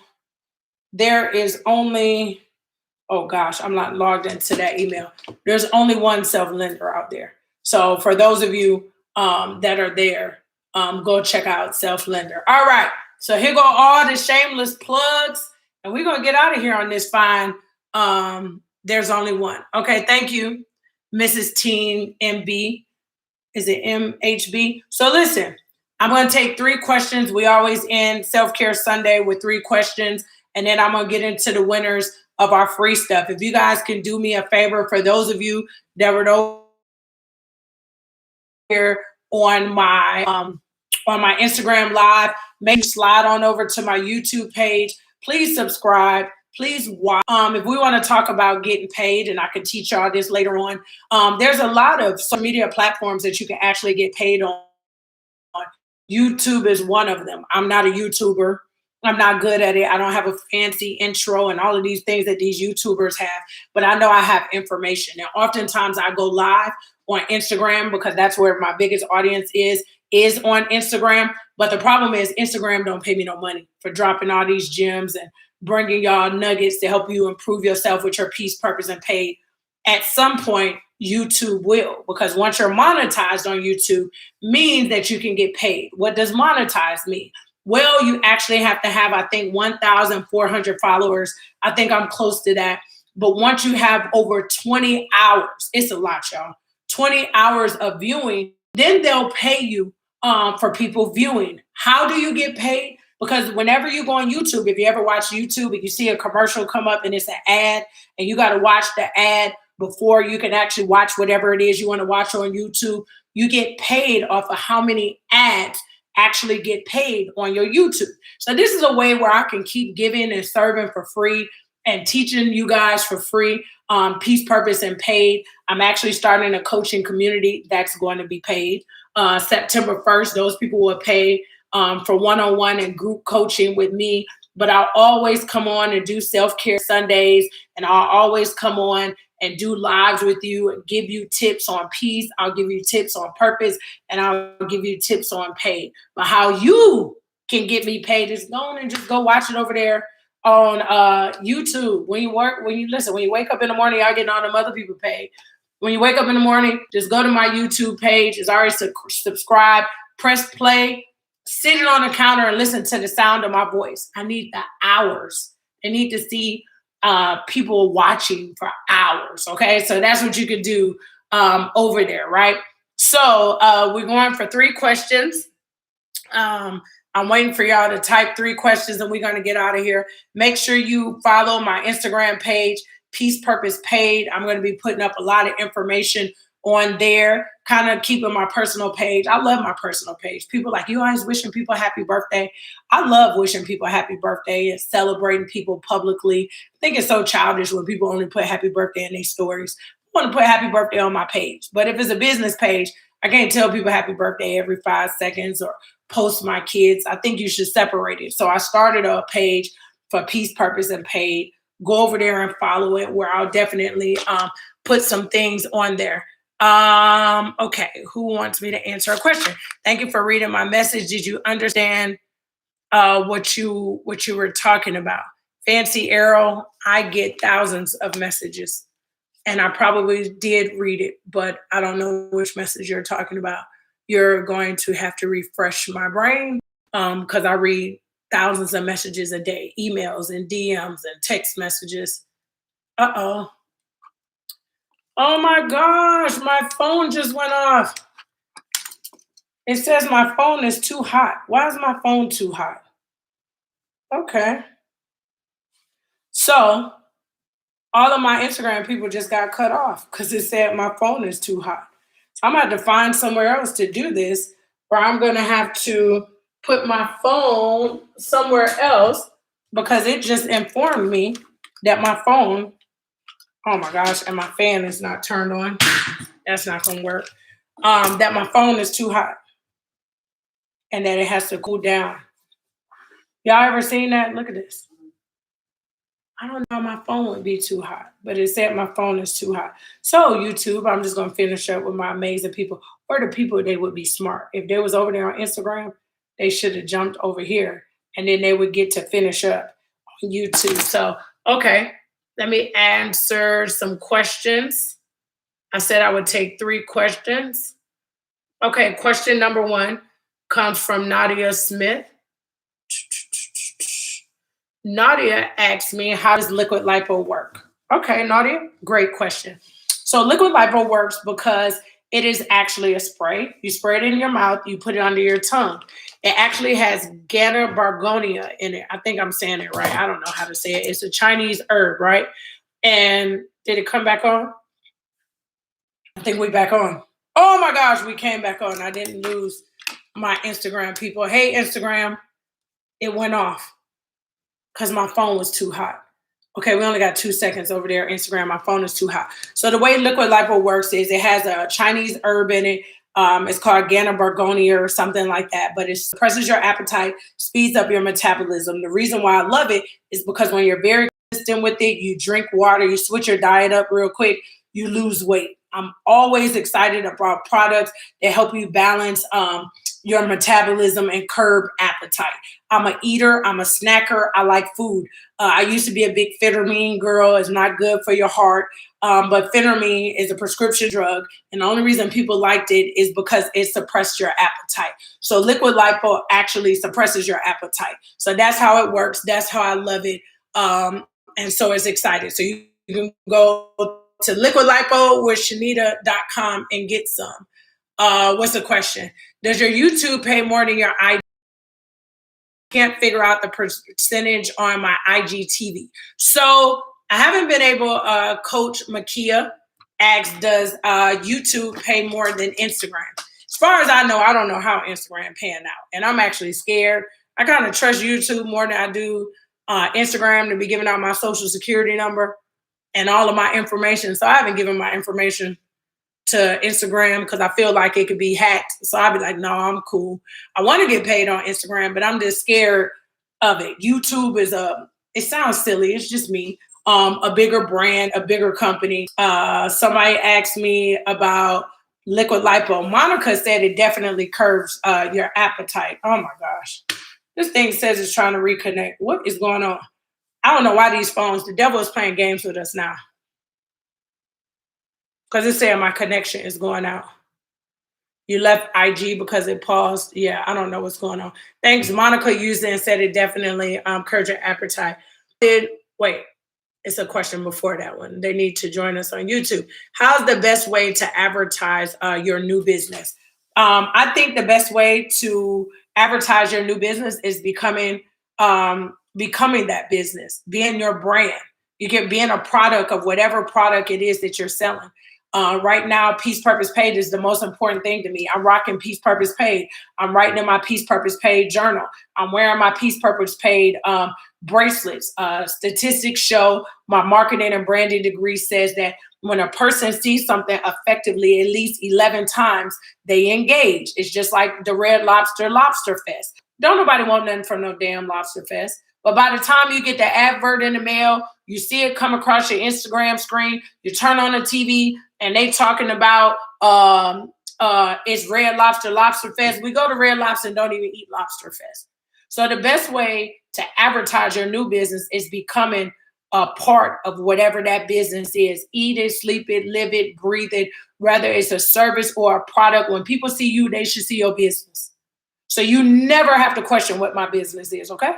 there is only, oh gosh, I'm not logged into that email. There's only one self lender out there. So for those of you that are there, go check out self lender. All right. So here go all the shameless plugs, and we're gonna get out of here on this fine. There's only one. Okay, thank you, Mrs. Teen MB. Is it MHB? So listen, I'm going to take 3 questions. We always end Self Care Sunday with 3 questions, and then I'm going to get into the winners of our free stuff. If you guys can do me a favor, for those of you that were over here on my Instagram live, make sure you slide on over to my YouTube page. Please subscribe. Please watch. If we want to talk about getting paid, and I can teach y'all this later on, there's a lot of social media platforms that you can actually get paid on. YouTube is one of them. I'm not a YouTuber. I'm not good at it. I don't have a fancy intro and all of these things that these YouTubers have, but I know I have information. And oftentimes I go live on Instagram because that's where my biggest audience is on Instagram. But the problem is Instagram don't pay me no money for dropping all these gems and bringing y'all nuggets to help you improve yourself with your peace, purpose, and paid. At some point, YouTube will, because once you're monetized on YouTube, means that you can get paid. What does monetize mean? Well, you actually have to have, I think, 1,400 followers. I think I'm close to that. But once you have over 20 hours, it's a lot, y'all, 20 hours of viewing, then they'll pay you for people viewing. How do you get paid? Because whenever you go on YouTube, if you ever watch YouTube and you see a commercial come up and it's an ad, and you got to watch the ad before you can actually watch whatever it is you want to watch on YouTube, you get paid off of how many ads actually get paid on your YouTube. So this is a way where I can keep giving and serving for free and teaching you guys for free, peace, purpose, and paid. I'm actually starting a coaching community that's going to be paid. September 1st, those people will pay for one-on-one and group coaching with me. But I'll always come on and do self-care Sundays, and I'll always come on and do lives with you and give you tips on peace. I'll give you tips on purpose, and I'll give you tips on paid. But how you can get me paid is go on and just go watch it over there on YouTube. When you wake up in the morning, y'all getting all them other people paid. When you wake up in the morning, just go to my YouTube page. It's already subscribe, press play, sit it on the counter and listen to the sound of my voice. I need the hours. I need to see people watching for hours. Okay, so that's what you can do over there, right? So we're going for 3 questions. I'm waiting for y'all to type 3 questions and we're going to get out of here. Make sure you follow my Instagram page, Peace Purpose Paid. I'm going to be putting up a lot of information on there, kind of keeping my personal page. I love my personal page. People like, you always wishing people happy birthday. I love wishing people happy birthday and celebrating people publicly. I think it's so childish when people only put happy birthday in their stories. I want to put happy birthday on my page. But if it's a business page, I can't tell people happy birthday every 5 seconds or post my kids. I think you should separate it. So I started a page for Peace, Purpose, and Paid. Go over there and follow it, where I'll definitely put some things on there. Okay, who wants me to answer a question? Thank you for reading my message. Did you understand what you were talking about? Fancy Arrow, I get thousands of messages, and I probably did read it, but I don't know which message you're talking about. You're going to have to refresh my brain because I read thousands of messages a day, emails and DMs and text messages. Uh-oh. Oh my gosh, my phone just went off. It says my phone is too hot. Why is my phone too hot? Okay. So all of my Instagram people just got cut off because it said my phone is too hot. I'm going to have to find somewhere else to do this, or I'm going to have to put my phone somewhere else because it just informed me that my phone, oh my gosh, and my fan is not turned on. That's not going to work. That my phone is too hot and that it has to cool down. Y'all ever seen that? Look at this. I don't know, my phone would be too hot, but it said my phone is too hot. So YouTube, I'm just gonna finish up with my amazing people, or the people they would be smart. If they was over there on Instagram, they should have jumped over here, and then they would get to finish up on YouTube. So okay, let me answer some questions. I said I would take 3 questions. Okay, question number 1 comes from Nadia Smith. Nadia asked me, how does liquid lipo work? Okay, Nadia, great question. So liquid lipo works because it is actually a spray. You spray it in your mouth, you put it under your tongue. It actually has Ganna bargonia in it. I think I'm saying it right. I don't know how to say it. It's a Chinese herb, right? And did it come back on? I think we back on. Oh my gosh, we came back on. I didn't lose my Instagram people. Hey, Instagram, it went off because my phone was too hot. Okay, we only got 2 seconds over there. Instagram, my phone is too hot. So the way liquid lipo works is it has a Chinese herb in it. It's called Ganna bargonia or something like that, but it suppresses your appetite, speeds up your metabolism. The reason why I love it is because when you're very consistent with it, you drink water, you switch your diet up real quick, you lose weight. I'm always excited about products that help you balance your metabolism and curb appetite. I'm an eater. I'm a snacker. I like food. I used to be a big phentermine girl. It's not good for your heart. But phentermine is a prescription drug. And the only reason people liked it is because it suppressed your appetite. So liquid lipo actually suppresses your appetite. So that's how it works. That's how I love it. And so it's exciting. So you can go to liquidlipowithshanita.com and get some. What's the question? Does your YouTube pay more than your IG? Can't figure out the percentage on my IGTV. So I haven't been able, Coach Makia asks, does YouTube pay more than Instagram? As far as I know, I don't know how Instagram paying out. And I'm actually scared. I kind of trust YouTube more than I do Instagram to be giving out my social security number and all of my information. So I haven't given my information to Instagram because I feel like it could be hacked. So I'll be like, no, I'm cool. I want to get paid on Instagram, but I'm just scared of it. YouTube is it sounds silly. It's just me. A bigger brand, a bigger company. Somebody asked me about liquid lipo. Monica said it definitely curbs your appetite. Oh my gosh. This thing says it's trying to reconnect. What is going on? I don't know why these phones, the devil is playing games with us now. Because it's saying my connection is going out. You left IG because it paused. Yeah, I don't know what's going on. Thanks. Monica used it and said it definitely curbs your appetite. Wait, it's a question before that one. They need to join us on YouTube. How's the best way to advertise your new business? I think the best way to advertise your new business is becoming that business, being your brand. You can being a product of whatever product it is that you're selling. Right now, Peace Purpose Paid is the most important thing to me. I'm rocking Peace Purpose Paid. I'm writing in my Peace Purpose Paid journal. I'm wearing my Peace Purpose Paid bracelets. Statistics show, my marketing and branding degree says that when a person sees something effectively at least 11 times, they engage. It's just like the Red Lobster Fest. Don't nobody want nothing from no damn Lobster Fest. But by the time you get the advert in the mail, you see it come across your Instagram screen, you turn on the TV and they talking about it's Red Lobster Fest. We go to Red Lobster and don't even eat Lobster Fest. So the best way to advertise your new business is becoming a part of whatever that business is. Eat it, sleep it, live it, breathe it, whether it's a service or a product. When people see you, they should see your business. So you never have to question what my business is, okay?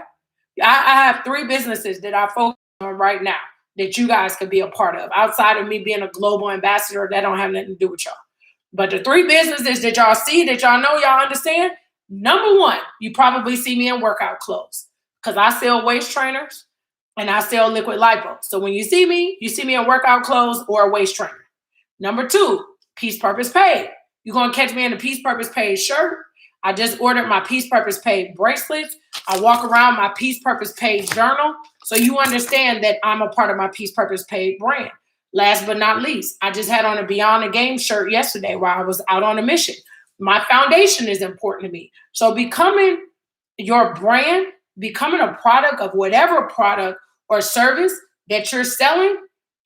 I have 3 businesses that I focus on right now that you guys could be a part of. Outside of me being a global ambassador, that don't have nothing to do with y'all. But the 3 businesses that y'all see, that y'all know, y'all understand, number 1, you probably see me in workout clothes because I sell waist trainers and I sell liquid lipo. So when you see me in workout clothes or a waist trainer. Number 2, Peace Purpose Paid. You're going to catch me in a Peace Purpose Paid shirt. I just ordered my Peace Purpose Paid bracelets. I walk around my Peace Purpose Paid journal. So you understand that I'm a part of my Peace Purpose Paid brand. Last but not least, I just had on a Beyond the Game shirt yesterday while I was out on a mission. My foundation is important to me. So becoming your brand, becoming a product of whatever product or service that you're selling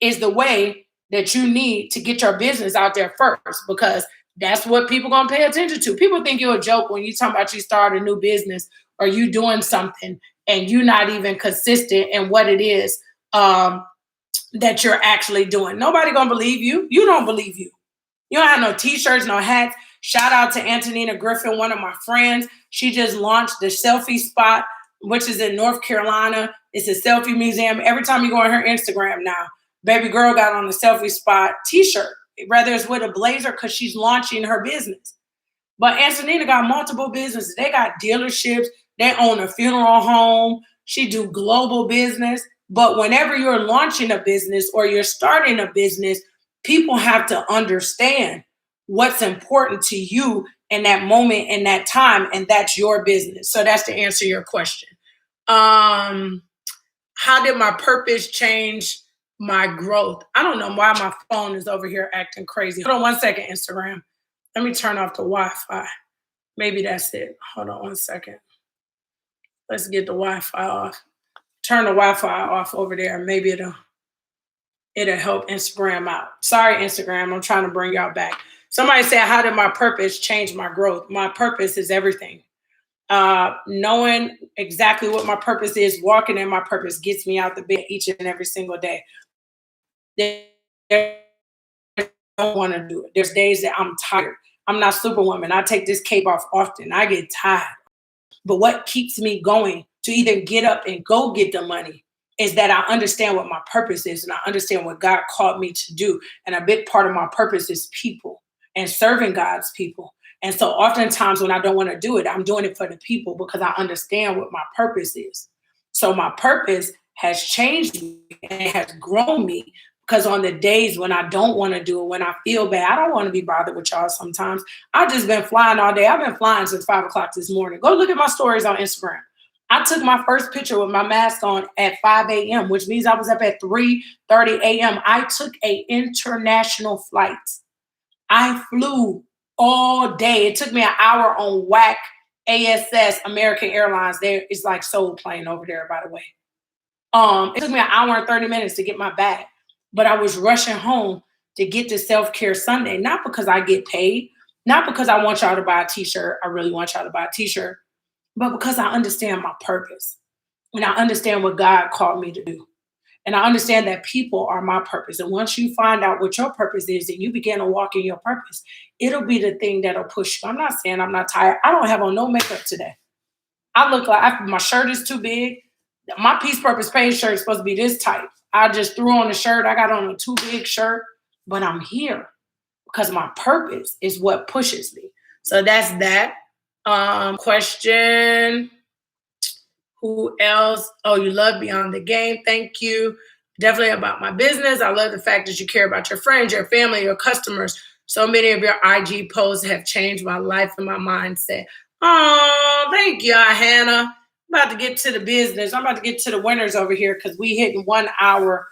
is the way that you need to get your business out there first, because that's what people gonna pay attention to. People think you're a joke when you talk about you start a new business or you doing something and you're not even consistent in what it is that you're actually doing. Nobody gonna believe you. You don't believe you. You don't have no t-shirts, no hats. Shout out to Antonina Griffin, one of my friends. She just launched the Selfie Spot, which is in North Carolina. It's a selfie museum. Every time you go on her Instagram now, baby girl got on the Selfie Spot t-shirt, whether it's with a blazer because she's launching her business. But Antonina got multiple businesses. They got dealerships. They own a funeral home. She do global business. But whenever you're launching a business or you're starting a business, people have to understand what's important to you in that moment, in that time, and that's your business. So that's to answer your question. How did my purpose change my growth? I don't know why my phone is over here acting crazy. Hold on 1 second, Instagram. Let me turn off the Wi-Fi. Maybe that's it. Hold on 1 second. Let's get the Wi-Fi off. Turn the Wi-Fi off over there. Maybe it'll help Instagram out. Sorry, Instagram. I'm trying to bring y'all back. Somebody said, how did my purpose change my growth? My purpose is everything. Knowing exactly what my purpose is, walking in my purpose gets me out the bed each and every single day. I don't want to do it. There's days that I'm tired. I'm not Superwoman. I take this cape off often. I get tired. But what keeps me going to either get up and go get the money is that I understand what my purpose is and I understand what God called me to do. And a big part of my purpose is people and serving God's people. And so oftentimes when I don't want to do it, I'm doing it for the people because I understand what my purpose is. So my purpose has changed me and it has grown me, because on the days when I don't want to do it, when I feel bad, I don't want to be bothered with y'all sometimes. I've just been flying all day. I've been flying since 5 o'clock this morning. Go look at my stories on Instagram. I took my first picture with my mask on at 5 a.m., which means I was up at 3:30 a.m. I took an international flight. I flew all day. It took me an hour on WAC ASS, American Airlines. There is like Soul Plane over there, by the way. It took me an hour and 30 minutes to get my bag, but I was rushing home to get to Self-Care Sunday, not because I get paid, not because I want y'all to buy a t-shirt. I really want y'all to buy a t-shirt, but because I understand my purpose and I understand what God called me to do. And I understand that people are my purpose. And once you find out what your purpose is and you begin to walk in your purpose, it'll be the thing that'll push you. I'm not saying I'm not tired. I don't have on no makeup today. I look like my shirt is too big. My Peace Purpose Paid shirt is supposed to be this tight. I just threw on the shirt. I got on a too big shirt, but I'm here because my purpose is what pushes me. So that's that. Question. Who else? Oh, you love Beyond the Game. Thank you. Definitely about my business. I love the fact that you care about your friends, your family, your customers. So many of your IG posts have changed my life and my mindset. Oh, thank you, Hannah. I'm about to get to the business. I'm about to get to the winners over here because we hitting 1 hour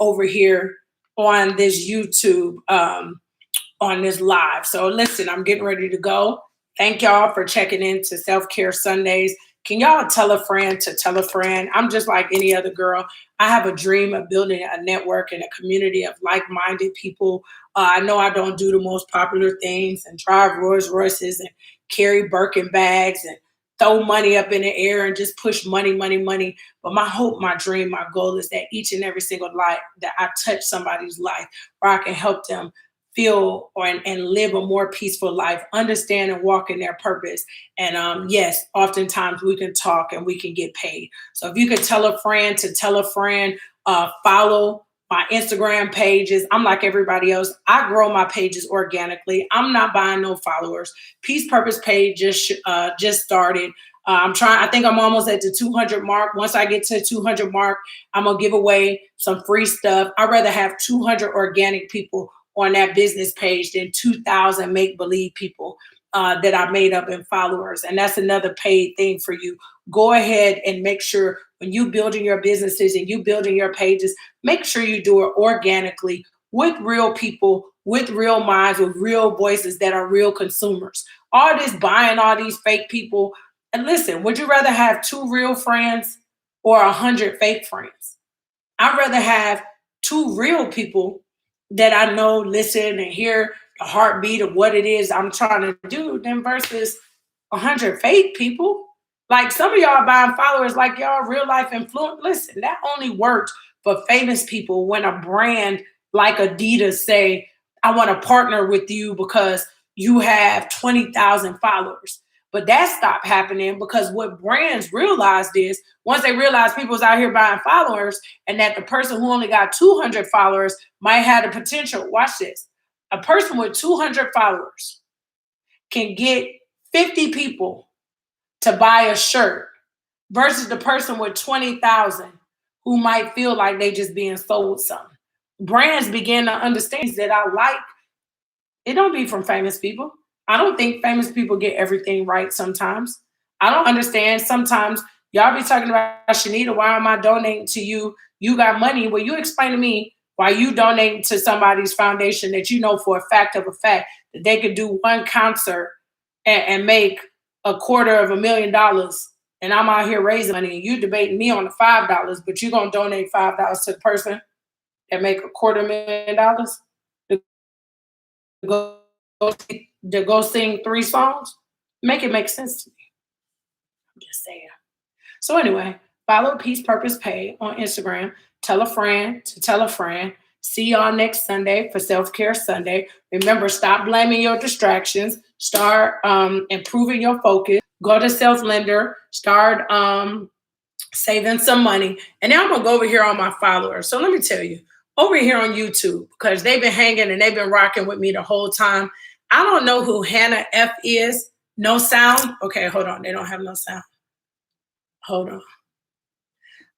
over here on this YouTube, on this live. So listen, I'm getting ready to go. Thank y'all for checking in to Self-Care Sundays. Can y'all tell a friend to tell a friend? I'm just like any other girl. I have a dream of building a network and a community of like-minded people. I know I don't do the most popular things and drive Rolls Royces and carry Birkin bags and throw money up in the air and just push money, money, money. But my hope, my dream, my goal is that each and every single life that I touch somebody's life where I can help them feel and live a more peaceful life, understand and walk in their purpose. And yes, oftentimes we can talk and we can get paid. So if you could tell a friend to tell a friend, follow my Instagram pages. I'm like everybody else. I grow my pages organically. I'm not buying no followers. Peace Purpose page just started. I think I'm almost at the 200 mark. Once I get to the 200 mark, I'm going to give away some free stuff. I'd rather have 200 organic people on that business page than 2,000 make-believe people that I made up in followers. And that's another paid thing for you. Go ahead and make sure when you building your businesses and you building your pages, make sure you do it organically with real people, with real minds, with real voices that are real consumers. All this buying all these fake people. And listen, would you rather have 2 real friends or 100 fake friends? I'd rather have 2 real people that I know, listen, and hear the heartbeat of what it is I'm trying to do than versus 100 fake people. Like some of y'all buying followers like y'all real life influence. Listen, that only worked for famous people when a brand like Adidas say, I want to partner with you because you have 20,000 followers. But that stopped happening because what brands realized is once they realized people was out here buying followers and that the person who only got 200 followers might have the potential. Watch this. A person with 200 followers can get 50 people to buy a shirt versus the person with 20,000 who might feel like they just being sold something. Brands began to understand that I like. It don't be from famous people. I don't think famous people get everything right sometimes. I don't understand. Sometimes y'all be talking about, Shanita, why am I donating to you? You got money. Well, you explain to me why you donating to somebody's foundation that you know for a fact that they could do one concert and make $250,000. And I'm out here raising money and you debating me on the $5, but you're going to donate $5 to the person that make $250,000 to go sing 3 songs. Make it make sense to me. I'm just saying. So anyway, follow Peace Purpose Pay on Instagram. Tell a friend to tell a friend. See y'all next Sunday for Self-Care Sunday. Remember, stop blaming your distractions. Start improving your focus. Go to Self-Lender. Start saving some money. And now I'm going to go over here on my followers. So let me tell you, over here on YouTube, because they've been hanging and they've been rocking with me the whole time. I don't know who Hannah F is. No sound. Okay, hold on. They don't have no sound. Hold on.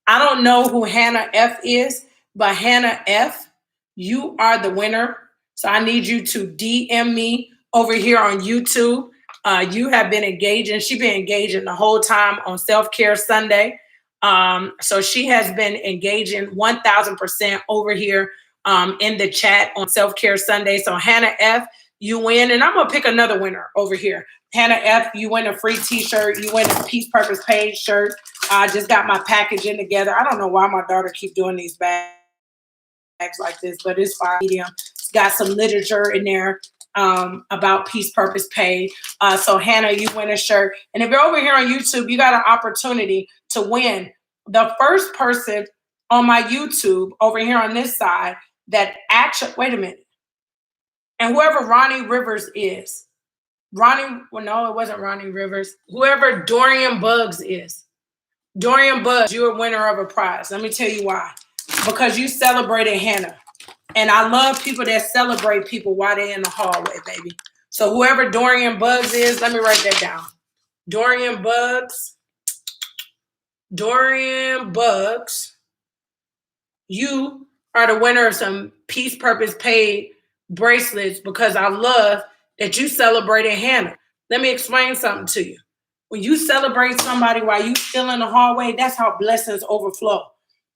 I don't know who Hannah F is, but Hannah F, you are the winner. So I need you to DM me over here on YouTube. You have been engaging. She's been engaging the whole time on Self-Care Sunday. So she has been engaging 1,000% over here in the chat on Self-Care Sunday. So Hannah F, you win. And I'm going to pick another winner over here. Hannah F, you win a free t-shirt. You win a Peace Purpose Page shirt. I just got my packaging together. I don't know why my daughter keep doing these bags like this, but it's fine. Medium. It's got some literature in there about Peace Purpose Pay. So Hannah, you win a shirt. And if you're over here on YouTube, you got an opportunity to win. The first person on my YouTube over here on this side that actually, wait a minute. And whoever Ronnie Rivers is, well, no, it wasn't Ronnie Rivers. Whoever Dorian Bugs is. Dorian Bugs, you're a winner of a prize. Let me tell you why. Because you celebrated Hannah. And I love people that celebrate people while they're in the hallway, baby. So whoever Dorian Bugs is, let me write that down. Dorian Bugs, you are the winner of some Peace Purpose Paid bracelets because I love that you celebrated Hannah. Let me explain something to you. When you celebrate somebody while you still in the hallway, that's how blessings overflow.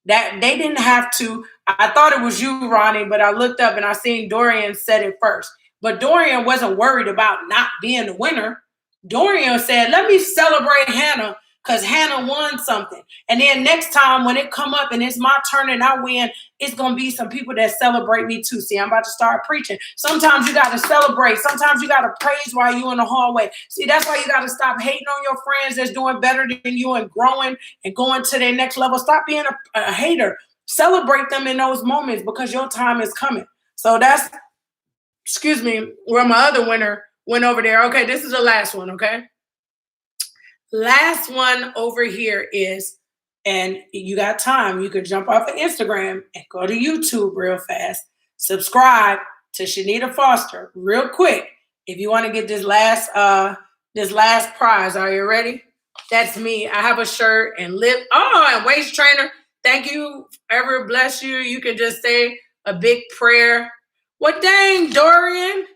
That they didn't have to. I thought it was you, Ronnie, but I looked up and I seen Dorian said it first. But Dorian wasn't worried about not being the winner. Dorian said, let me celebrate Hannah because Hannah won something. And then next time when it come up and it's my turn and I win, it's going to be some people that celebrate me too. See, I'm about to start preaching. Sometimes you got to celebrate. Sometimes you got to praise while you're in the hallway. See, that's why you got to stop hating on your friends that's doing better than you and growing and going to their next level. Stop being a hater. Celebrate them in those moments because your time is coming. So that's, where my other winner went over there. Okay, this is the last one, okay? Last one over here is, and you got time, you could jump off of Instagram and go to YouTube real fast. Subscribe to Shanita Foster real quick if you want to get this last prize. Are you ready? That's me. I have a shirt and and waist trainer. Thank you. Ever bless you. You can just say a big prayer Well, dang, Dorian.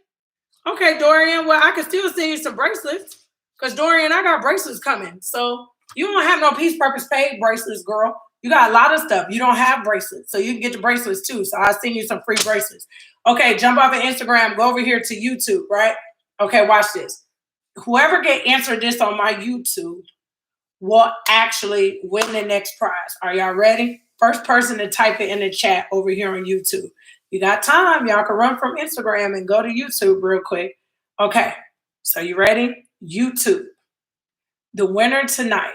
Okay, Dorian. Well, I can still send you some bracelets. Because, Dorian, I got bracelets coming. So you don't have no Peace Purpose Paid bracelets, girl. You got a lot of stuff. You don't have bracelets. So you can get the bracelets too. So I'll send you some free bracelets. Okay, jump off of Instagram. Go over here to YouTube, right? Okay, watch this. Whoever can answer this on my YouTube will actually win the next prize. Are y'all ready? First person to type it in the chat over here on YouTube. You got time. Y'all can run from Instagram and go to YouTube real quick. Okay, so you ready? YouTube. The winner tonight.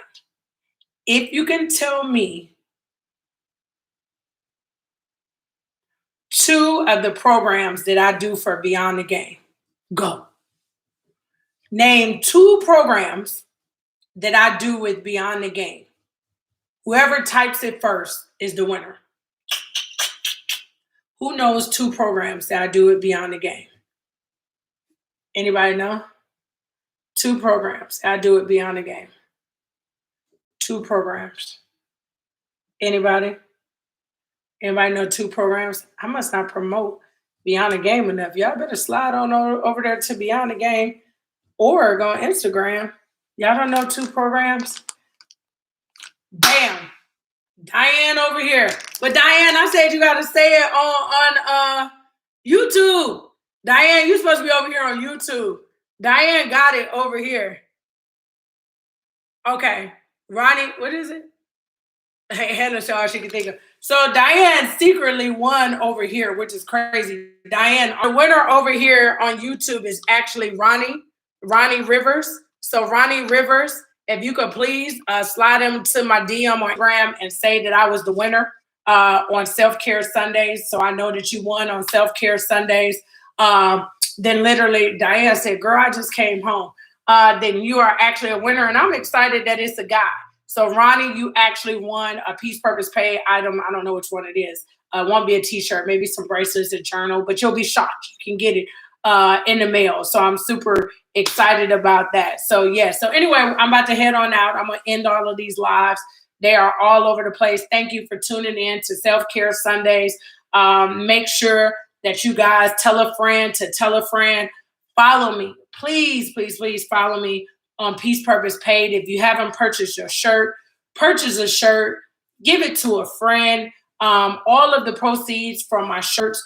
If you can tell me 2 of the programs that I do for Beyond the Game, go. Name 2 programs that I do with Beyond the Game. Whoever types it first is the winner. Who knows 2 programs that I do with Beyond the Game? Anybody know? 2 programs I do with Beyond the Game. 2 programs. Anybody? Anybody know 2 programs? I must not promote Beyond the Game enough. Y'all better slide on over there to Beyond the Game or go on Instagram. Y'all don't know 2 programs? Bam. Diane over here. But Diane, I said you got to say it on YouTube. Diane, you're supposed to be over here on YouTube. Diane got it over here. Okay. Ronnie, what is it? Hey, Hannah saw all she could think of. So Diane secretly won over here, which is crazy. Diane, our winner over here on YouTube is actually Ronnie Rivers. So Ronnie Rivers, if you could please slide him to my DM on Instagram and say that I was the winner on Self-Care Sundays. So I know that you won on Self-Care Sundays. Then literally Diane said, girl, I just came home. Then you are actually a winner. And I'm excited that it's a guy. So Ronnie, you actually won a Peace Purpose Paid item. I don't know which one it is. It won't be a t-shirt, maybe some bracelets, a journal, but you'll be shocked. You can get it in the mail. So I'm super excited about that. So yeah. So anyway, I'm about to head on out. I'm going to end all of these lives. They are all over the place. Thank you for tuning in to Self-Care Sundays. Make sure that you guys tell a friend to tell a friend. Follow me. Please, please, please follow me on Peace Purpose Paid. If you haven't purchased your shirt, purchase a shirt, give it to a friend. All of the proceeds from my shirts,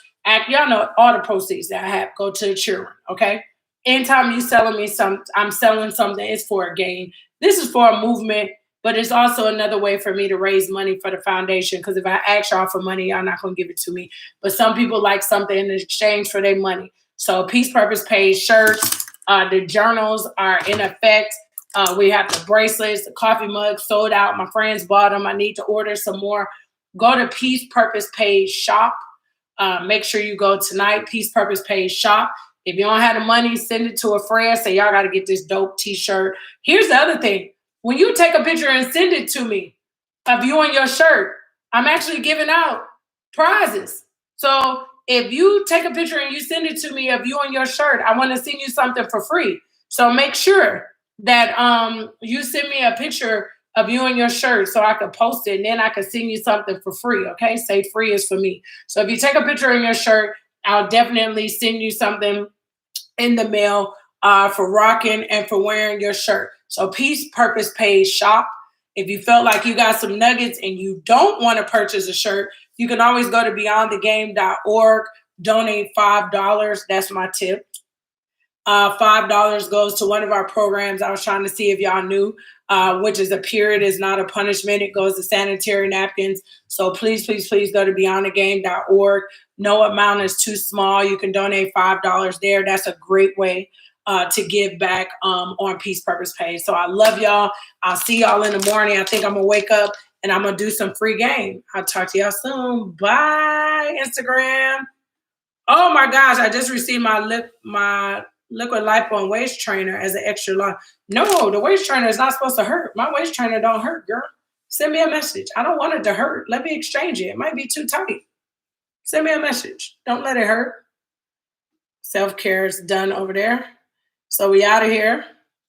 y'all know all the proceeds that I have go to the children, okay? Anytime you selling me something, I'm selling something, it's for a gain. This is for a movement, but it's also another way for me to raise money for the foundation, because if I ask y'all for money, y'all not going to give it to me. But some people like something in exchange for their money. So Peace Purpose Paid shirts, the journals are in effect. We have the bracelets, the coffee mugs sold out. My friends bought them. I need to order some more. Go to Peace Purpose Paid shop. Make sure you go tonight, Peace Purpose Paid shop. If you don't have the money, send it to a friend. Say, y'all got to get this dope t-shirt. Here's the other thing. When you take a picture and send it to me of you on your shirt, I'm actually giving out prizes. So if you take a picture and you send it to me of you on your shirt, I want to send you something for free. So make sure that you send me a picture of you on your shirt so I could post it, and then I could send you something for free, okay? Say free is for me. So if you take a picture of your shirt, I'll definitely send you something in the mail for rocking and for wearing your shirt. So Peace Purpose Paid shop. If you felt like you got some nuggets and you don't want to purchase a shirt, you can always go to beyondthegame.org, donate $5. That's my tip. $5 goes to one of our programs. I was trying to see if y'all knew, which is a period is not a punishment. It goes to sanitary napkins. So please, please, please go to beyondthegame.org. No amount is too small. You can donate $5 there. That's a great way to give back on Peace Purpose Paid. So I love y'all. I'll see y'all in the morning. I think I'm going to wake up and I'm going to do some free game. I'll talk to y'all soon. Bye, Instagram. Oh my gosh, I just received my liquid lipo and waist trainer as an extra long. No, the waist trainer is not supposed to hurt. My waist trainer don't hurt, girl. Send me a message. I don't want it to hurt. Let me exchange it. It might be too tight. Send me a message. Don't let it hurt. Self-care is done over there. So we out of here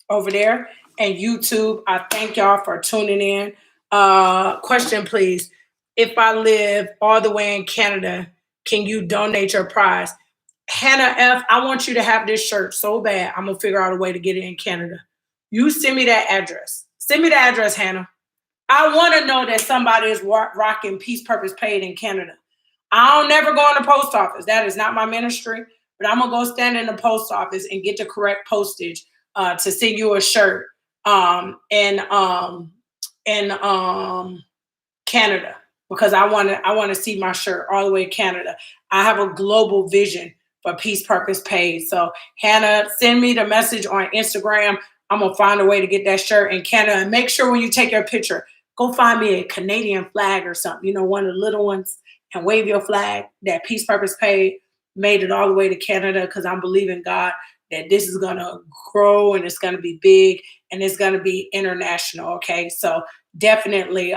over there. And YouTube, I thank y'all for tuning in. Question, please. If I live all the way in Canada, can you donate your prize? Hannah F, I want you to have this shirt so bad. I'm gonna figure out a way to get it in Canada. You send me that address. Send me the address, Hannah. I want to know that somebody is rocking Peace Purpose Paid in Canada. I don't never go in the post office. That is not my ministry. But I'm gonna go stand in the post office and get the correct postage to send you a shirt in Canada, because I want to see my shirt all the way in Canada. I have a global vision for Peace Purpose Paid. So Hannah, send me the message on Instagram. I'm gonna find a way to get that shirt in Canada. And make sure when you take your picture, go find me a Canadian flag or something, one of the little ones, and wave your flag that Peace Purpose Paid made it all the way to Canada, because I'm believing God that this is gonna grow and it's gonna be big and it's gonna be international. Okay. So definitely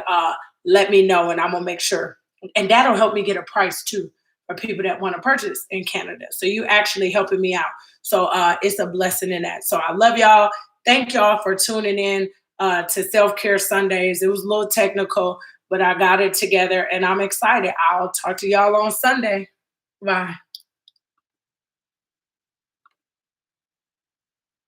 let me know and I'm gonna make sure. And that'll help me get a price too for people that want to purchase in Canada. So you actually helping me out. So it's a blessing in that. So I love y'all. Thank y'all for tuning in to Self-Care Sundays. It was a little technical, but I got it together and I'm excited. I'll talk to y'all on Sunday. Bye.